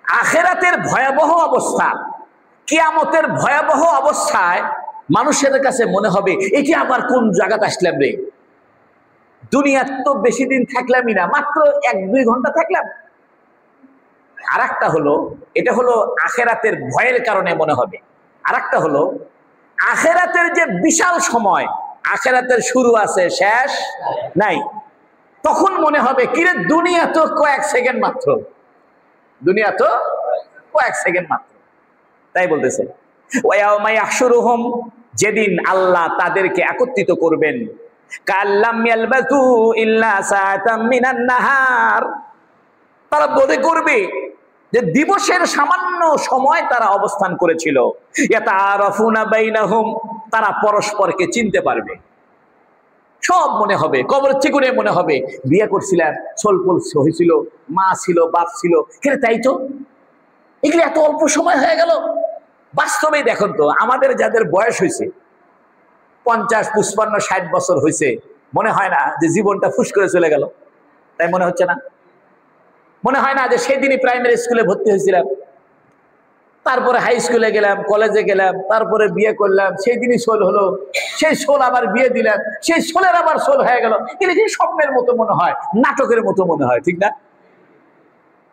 আখিরাতের ভয়াবহ অবস্থা, কিয়ামতের ভয়াবহ অবস্থায় মানুষের কাছে মনে হবে, এটি আবার কোন জায়গাতে আসলাম রে, দুনিয়ার তো বেশি দিন থাকলামই না, মাত্র 1-2 ঘন্টা থাকলাম। আর একটা হলো, এটা হলো আখিরাতের ভয়ের কারণে মনে হবে। আর একটা হলো আখিরাতের যে বিশাল সময়, আখিরাতের শুরু আছে শেষ নাই, তখন মনে হবে কিরে দুনিয়া তো কয়েক সেকেন্ড মাত্র, দুনিয়া তো কয়েক সেকেন্ড মাত্র। তাই বলতেছে, ওয়ায়াউমা ইয়াহশুরুহুম, যেদিন আল্লাহ তাদেরকে একত্রিত করবেন, কাল্লাম ইয়ালবাসু ইল্লা সাআতাম মিনান নাহার, তারা মনে করবে যে দিবসের সামান্য সময় তারা অবস্থান করেছিল। ইয়াতাআরাফুনা বাইনাহুম, তারা পরস্পরকে চিনতে পারবে। সব মনে হবে, কবর চিকুনে মনে হবে, বিয়ে করছিলাম, ছলপল হয়েছিল, মা ছিল, বাপ ছিল, কেন তাই তো এগুলো এত অল্প সময় হয়ে গেল। বাস্তবে দেখুন তো, আমাদের যাদের বয়স হয়েছে 50, 55, 60 বছর হয়েছে, মনে হয় না যে জীবনটা ফুস করে চলে গেল? তাই মনে হচ্ছে না? মনে হয় না যে সেদিনই প্রাইমারি স্কুলে ভর্তি হয়েছিলাম, তারপরে হাই স্কুলে গেলাম, কলেজে গেলাম, তারপরে বিয়ে করলাম, সেই দিনই সোল হলো, সেই সোল আবার বিয়ে দিলাম, সেই সোলের আবার সোল হয়ে গেল। কিন্তু যে স্বপ্নের মতো মনে হয়, নাটকের মতো মনে হয়, ঠিক না?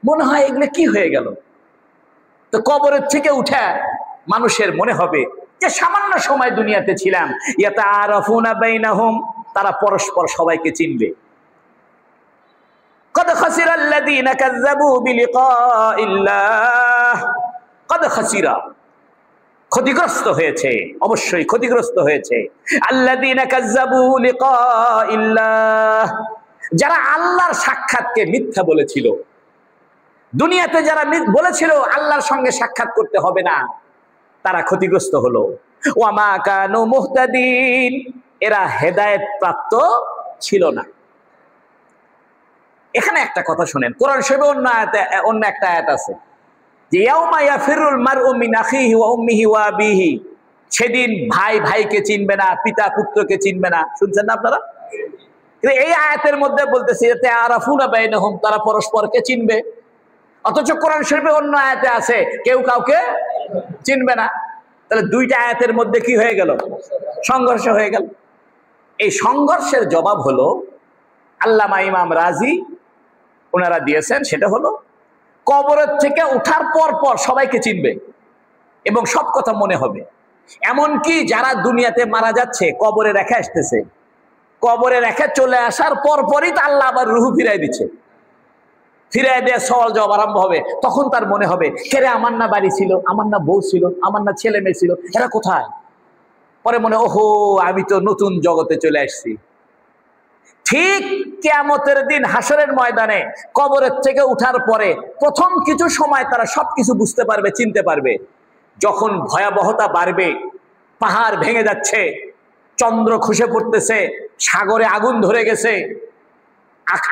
মনে হয় এগুলো কি হয়ে গেল। তো কবরের থেকে উঠে মানুষের মনে হবে যে সামান্য সময় দুনিয়াতে ছিলাম। ইয়াতাআরাফুনা বাইনাহুম, তারা পরস্পর সবাইকে চিনবে। কদ খাসিরাল্লাযীনা কাযযাবু বিলিকাইল্লাহ, কদ খাসিরা, ক্ষতিগ্রস্ত হয়েছে, অবশ্যই ক্ষতিগ্রস্ত হয়েছে। আল্লাযীনা কাযযাবু লিকাইল্লাহ, যারা আল্লাহর সাক্ষাৎকে মিথ্যা বলেছিল। দুনিয়াতে যারা বলেছিল আল্লাহর সঙ্গে সাক্ষাৎ করতে হবে না, তারা ক্ষতিগ্রস্ত হলো। ওয়া মা কানু মুহতাদিন, এরা হেদায়েত প্রাপ্ত ছিল না। এখানে একটা কথা শুনেন, কোরআন শরীফে অন্য একটা আয়াত আছে যে ইয়াউমা ইয়াফিরুল মারউ মিন আখিহি ওয়া উম্মিহি ওয়া আবিহি, সেদিন ভাই ভাইকে চিনবে না, পিতা পুত্রকে চিনবে না। শুনছেন না আপনারা? এই আয়াতের মধ্যে বলতেছে যে আরাফুনা বাইনাহুম, তারা পরস্পরকে চিনবে। অথচ কোরআন শরীফে অন্য আয়াতে আছে কেউ কাউকে চিনবে না। তাহলে দুইটা আয়াতের মধ্যে কি হয়ে গেল? সংঘর্ষ হয়ে গেল। এই সংঘর্ষের জবাব হলো আল্লামা ইমাম রাজি ওনারা দিয়েছেন, সেটা হলো কবরের থেকে উঠার পর পর সবাইকে চিনবে এবং সব কথা মনে হবে। এমনকি যারা দুনিয়াতে মারা যাচ্ছে, কবরে রেখে আসতেছে, কবরে রেখে চলে আসার পর পরই তো আল্লাহ আবার রুহু ফিরাই দিচ্ছে, ফিরাই দিয়ে সওয়াল জবাব আরম্ভ হবে। তখন তার মনে হবে, কেরে আমার না বাড়ি ছিল, আমার না বউ ছিল, আমার না ছেলে মেয়ে ছিল, এরা কোথায়? পরে মনে, ওহো আমি তো নতুন জগতে চলে আসছি। ঠিক কিয়ামতের দিন হাসরের ময়দানে কবরের থেকে উঠার পরে প্রথম কিছু সময় তারা সবকিছু বুঝতে পারবে, চিনতে পারবে। যখন ভয়াবহতা বাড়বে, পাহাড় ভেঙে যাচ্ছে, চন্দ্র খসে পড়তেছে, সাগরে আগুন ধরে গেছে,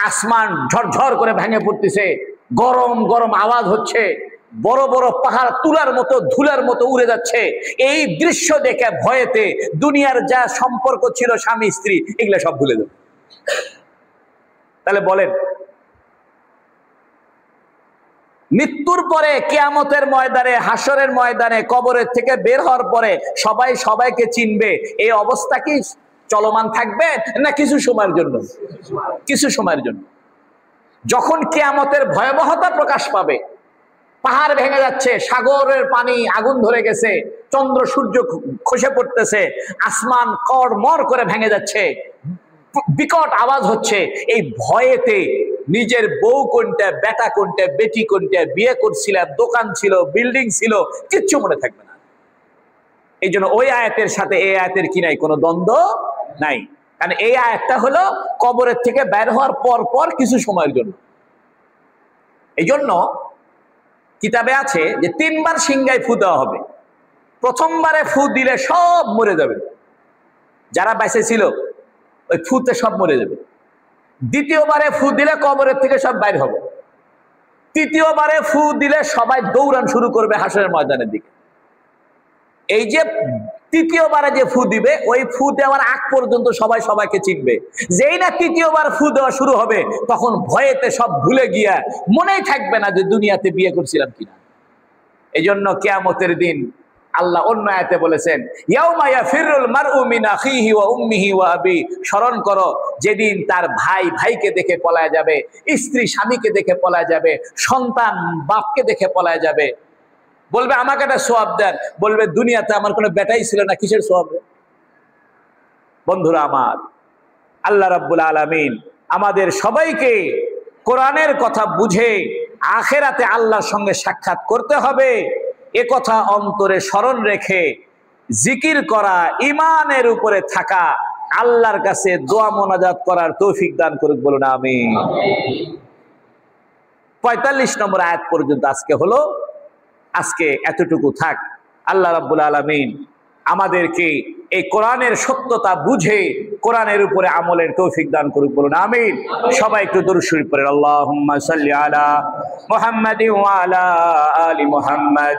আসমান ঝরঝর করে ভেঙে পড়তেছে, গরম গরম আওয়াজ হচ্ছে, বড় বড় পাহাড় তুলার মতো ধুলার মতো উড়ে যাচ্ছে। এই দৃশ্য দেখে ভয়েতে দুনিয়ার যা সম্পর্ক ছিল স্বামী স্ত্রী, এগুলা সব ভুলে যাবে। তাহলে বলেন, মৃত্যুর পরে কিয়ামতের ময়দানে, হাসরের ময়দানে, কবরের থেকে বের হওয়ার পরে সবাই সবাইকে চিনবে, এই অবস্থা কি চলমান থাকবে না কিছু সময়ের জন্য? কিছু সময়ের জন্য। যখন কিয়ামতের ভয়াবহতা প্রকাশ পাবে, পাহাড় ভেঙে যাচ্ছে, সাগরের পানি আগুন ধরে গেছে, চন্দ্র সূর্য খসে পড়তেছে, আসমান কড়মড় করে ভেঙে যাচ্ছে, বিকট আওয়াজ হচ্ছে, এই ভয়েতে নিজের বউ কোনটা, বেটা কোনটা, বেটি কোনটা, বিয়ে করছিলাম, দোকান ছিল, বিল্ডিং ছিল, কিচ্ছু মনে থাকবে না। এই জন্য ওই আয়াতের সাথে এই আয়াতের কি নাই? কোনো দ্বন্দ্ব নাই। কারণ এই আয়াতটা হলো কবরের থেকে বের হওয়ার পর পর কিছু সময়ের জন্য। এই জন্য কিতাবে আছে যে 3 বার সিংহায় ফু দেওয়া হবে। প্রথমবারে ফু দিলে সব মরে যাবে, যারা বেঁচে ছিল ওই ফুতে সব মরে যাবে। দ্বিতীয়বারে ফু দিলে কবরের থেকে সব বাইর হবে। তৃতীয়বারে ফু দিলে সবাই দৌড়ান শুরু করবে হাসরের ময়দানের দিকে। এই যে তৃতীয়বারে যে ফু দিবে, ওই ফু দেওয়ার আগ পর্যন্ত সবাই সবাইকে চিনবে। যেই না তৃতীয়বার ফু দেওয়া শুরু হবে, তখন ভয়েতে সব ভুলে গিয়া মনেই থাকবে না যে দুনিয়াতে বিয়ে করছিলাম কিনা। এই জন্য কিয়ামতের দিন আল্লাহ অন্য আয়াতে বলেছেন, ইয়াউমা ইয়াফিরুল মারউ মিন আখিহি ওয়া উম্মিহি ওয়া আবি, স্মরণ করো যেদিন তার ভাই ভাইকে দেখে পলায় যাবে, স্ত্রী স্বামীকে দেখে পলায় যাবে, সন্তান বাপকে দেখে পলায় যাবে। বলবে আমাকে একটা সওয়াব দেন, বলবে দুনিয়াতে আমার কোনো বেটাই ছিল না, কিসের সওয়াব? বন্ধুরা আমার, আল্লাহ রাব্বুল আলামিন আমাদের সবাইকে কোরআনের কথা বুঝে আখেরাতে আল্লাহর সঙ্গে সাক্ষাৎ করতে হবে এ কথা অন্তরে স্মরণ রেখে জিকির করা, ঈমানের উপরে থাকা, আল্লাহর কাছে দোয়া মোনাজাত করার তৌফিক দান করুক, বলুন আমিন। 45 নম্বর আয়াত পর্যন্ত আজকে হলো, আজকে এতটুকু থাক। আল্লাহ রাব্বুল আলামিন আমাদেরকে এই কোরআনের সত্যতা বুঝে কোরআনের উপরে আমলের তৌফিক দান করুক, বলুন আমিন। সবাই একটু দরুদ শরীফ পড়েন, আল্লাহুম্মা সাল্লি আলা মুহাম্মাদিন ওয়া আলা আলি মুহাম্মাদ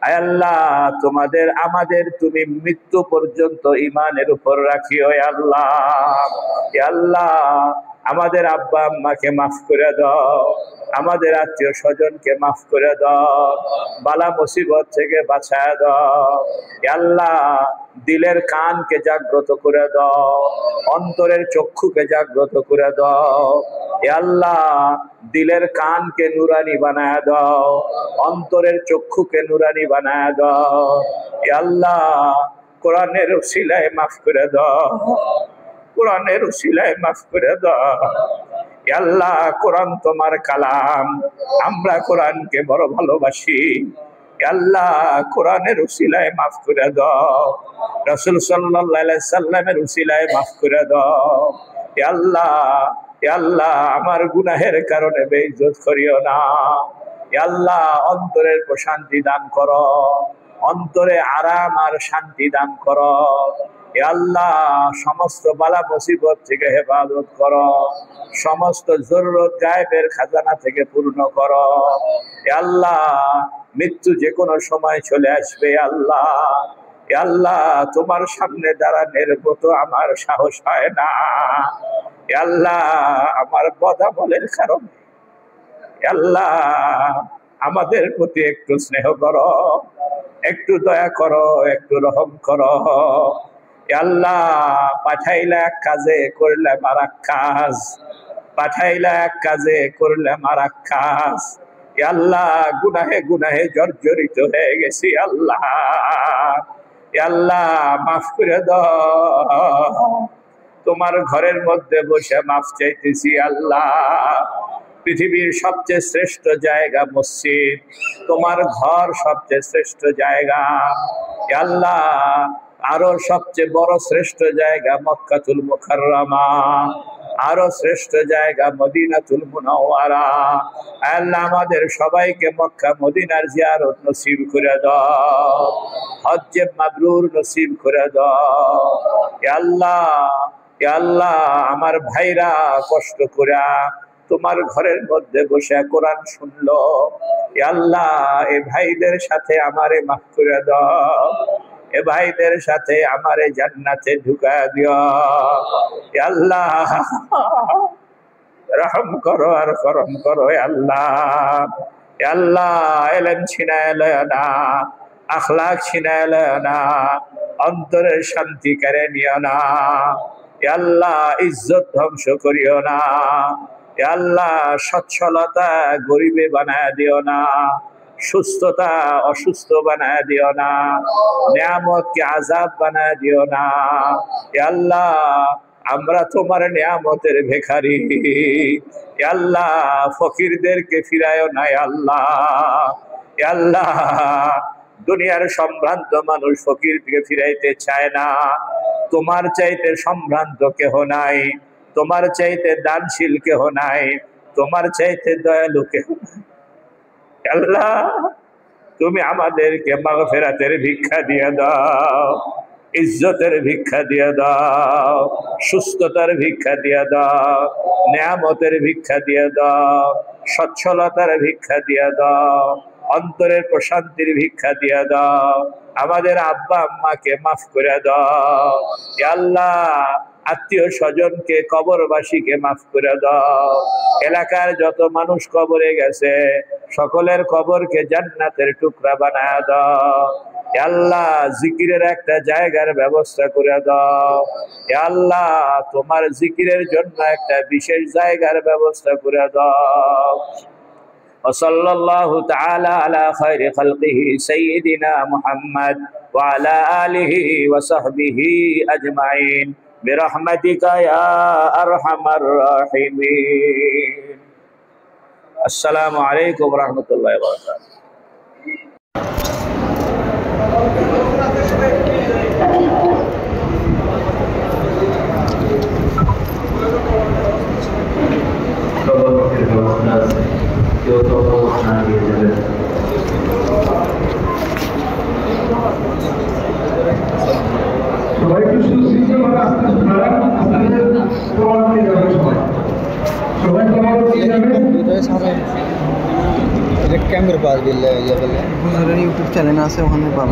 আয় আল্লাহ তোমাদের আমাদের তুমি মৃত্যু পর্যন্ত ঈমানের উপর রাখিও আয় আল্লাহ। ইয়া আল্লাহ আমাদের আব্বা আম্মাকে মাফ করে দাও, আমাদের আত্মীয় স্বজনকে মাফ করে দাও, বালা মুসিবত থেকে বাঁচায় দাও। ইয়া আল্লাহ দিলের কানকে জাগ্রত করে দাও, অন্তরের চক্ষুকে জাগ্রত করে দাও। ইয়া আল্লাহ দিলের কানকে নুরানি বানায় দাও, অন্তরের চক্ষুকে নুরানি বানায় দাও। ইয়া আল্লাহ কোরআনের উসিলায় মাফ করে দাও, কোরআনের উসিলায় মাফ করে দাও। ইয়া আল্লাহ কোরআন তোমার কালাম, আমরা কোরআনকে বড় ভালোবাসি। ইয়া আল্লাহ কোরআনের উসিলায় মাফ করে দাও, রাসূল সাল্লাল্লাহু আলাইহি সাল্লামের উসিলায় মাফ করে দাও। ইয়া আল্লাহ, ইয়া আল্লাহ আমার গুনাহের কারণে বেইজ্জত করিও না। ইয়া আল্লাহ অন্তরের প্রশান্তি দান করো, অন্তরে আরাম আর শান্তি দান করো। ইয়া আল্লাহ সমস্ত বালা মুসিবত থেকে হেফাজত করো, সমস্ত জরুরত গায়েবের খাজানা থেকে পূর্ণ করো। ইয়া আল্লাহ মৃত্যু যে কোনো সময় চলে আসবে আল্লাহ। ইয়া আল্লাহ তোমার সামনে দাঁড়ানোর মতো আমার সাহস হয় না। ইয়া আল্লাহ আমার বদামলের কারণে ইয়া আল্লাহ আমাদের প্রতি একটু স্নেহ করো, একটু দয়া করো, একটু রহম করো। ইয়া আল্লাহ পাঠাইলা এক কাজে করলে মারাক কাজ, পাঠাইলা এক কাজে করলে মারাক কাজ। ইয়া আল্লাহ গুনাহে গুনাহে জর্জরিত হয়ে গেছি আল্লাহ। ইয়া আল্লাহ মাফ করে দাও, তোমার ঘরের মধ্যে বসে মাফ চাইতেছি আল্লাহ। পৃথিবীর সবচেয়ে শ্রেষ্ঠ জায়গা মসজিদ, তোমার ঘর সবচেয়ে শ্রেষ্ঠ জায়গা। ইয়া আল্লাহ আরো সবচেয়ে বড় শ্রেষ্ঠ জায়গা মক্কাতুল মুকাররমা, আরো শ্রেষ্ঠ জায়গা মদিনাতুল মুনাওয়ারা। আল্লাহ আমাদের সবাইকে মক্কা মদিনার জিয়ারত নসিব করে দাও, হজ্জে মাবরুর নসিব করে দাও। ইয়া আল্লাহ, ইয়া আল্লাহ আমার ভাইরা কষ্ট করে তোমার ঘরের মধ্যে বসে কোরআন শুনলো। ইয়া আল্লাহ এই ভাইদের সাথে আমারে মাফ করে দাও, এ ভাইদের সাথে আমারে জান্নাতে ঢুকা দিও। ইয়া আল্লাহ রহম করো আর করম করো আল্লাহ। ইয়া আল্লাহ ইলম ছিনায় লয় না, আখলাক ছিনায় লয় না, অন্তরের শান্তি কেড়ে নিও না। ইয়া আল্লাহ ইজ্জত ধ্বংস করিও না। ইয়া আল্লাহ সচ্ছলতা গরিবে বানায় দিও না, সুস্থতা অসুস্থ বানায় দিও না, নিয়ামতকে আযাব বানায় দিও না। ইয়া আল্লাহ আমরা তোমার নিয়ামতের ভিখারি। ইয়া আল্লাহ ফকিরদেরকে ফিরায়ও না আল্লাহ। ইয়া আল্লাহ দুনিয়ার সম্ভ্রান্ত মানুষ ফকিরকে ফিরাইতে চায় না, তোমার চাইতে সম্ভ্রান্ত কেহ নাই, তোমার চাইতে দানশীল কেহ নাই, তোমার চাইতে দয়ালু কেহ নাই। আল্লাহ তুমি আমাদেরকে মাগফিরাতের ভিক্ষা দিয়ে দাও, ইজ্জতের ভিক্ষা দিয়ে দাও, সুস্থতার ভিক্ষা দিয়ে দাও, নিয়ামতের ভিক্ষা দিয়ে দাও, সচ্ছলতার ভিক্ষা দিয়ে দাও, অন্তরের প্রশান্তির ভিক্ষা দিয়ে দাও। আমাদের আব্বা আম্মাকে মাফ করে দাও। ইয়া আল্লাহ আত্মীয় স্বজনকে কবরবাসীকে মাফ করে দাও। এলাকার যত মানুষ কবরে গেছে সকলের কবরকে জান্নাতের টুকরা বানায় দাও। ইয়া আল্লাহ জিকিরের একটা জায়গার ব্যবস্থা করে দাও। ইয়া আল্লাহ তোমার জিকিরের জন্য একটা বিশেষ জায়গার ব্যবস্থা করে দাও। وصلى الله تعالى على خير خلقه سيدنا محمد وعلى آله وصحبه أجمعين برحمتك يا أرحم الراحمين. السلام عليكم ورحمة الله وبركاته.
সবাই একটু সুশৃঙ্খলভাবে আস্তে আস্তে সবাই সবাই
এটা ক্যাম্পের পাস বিল ইয়ে বলে
হুজুরের ইউটিউব চ্যানেল আছে ওখানে পাবেন।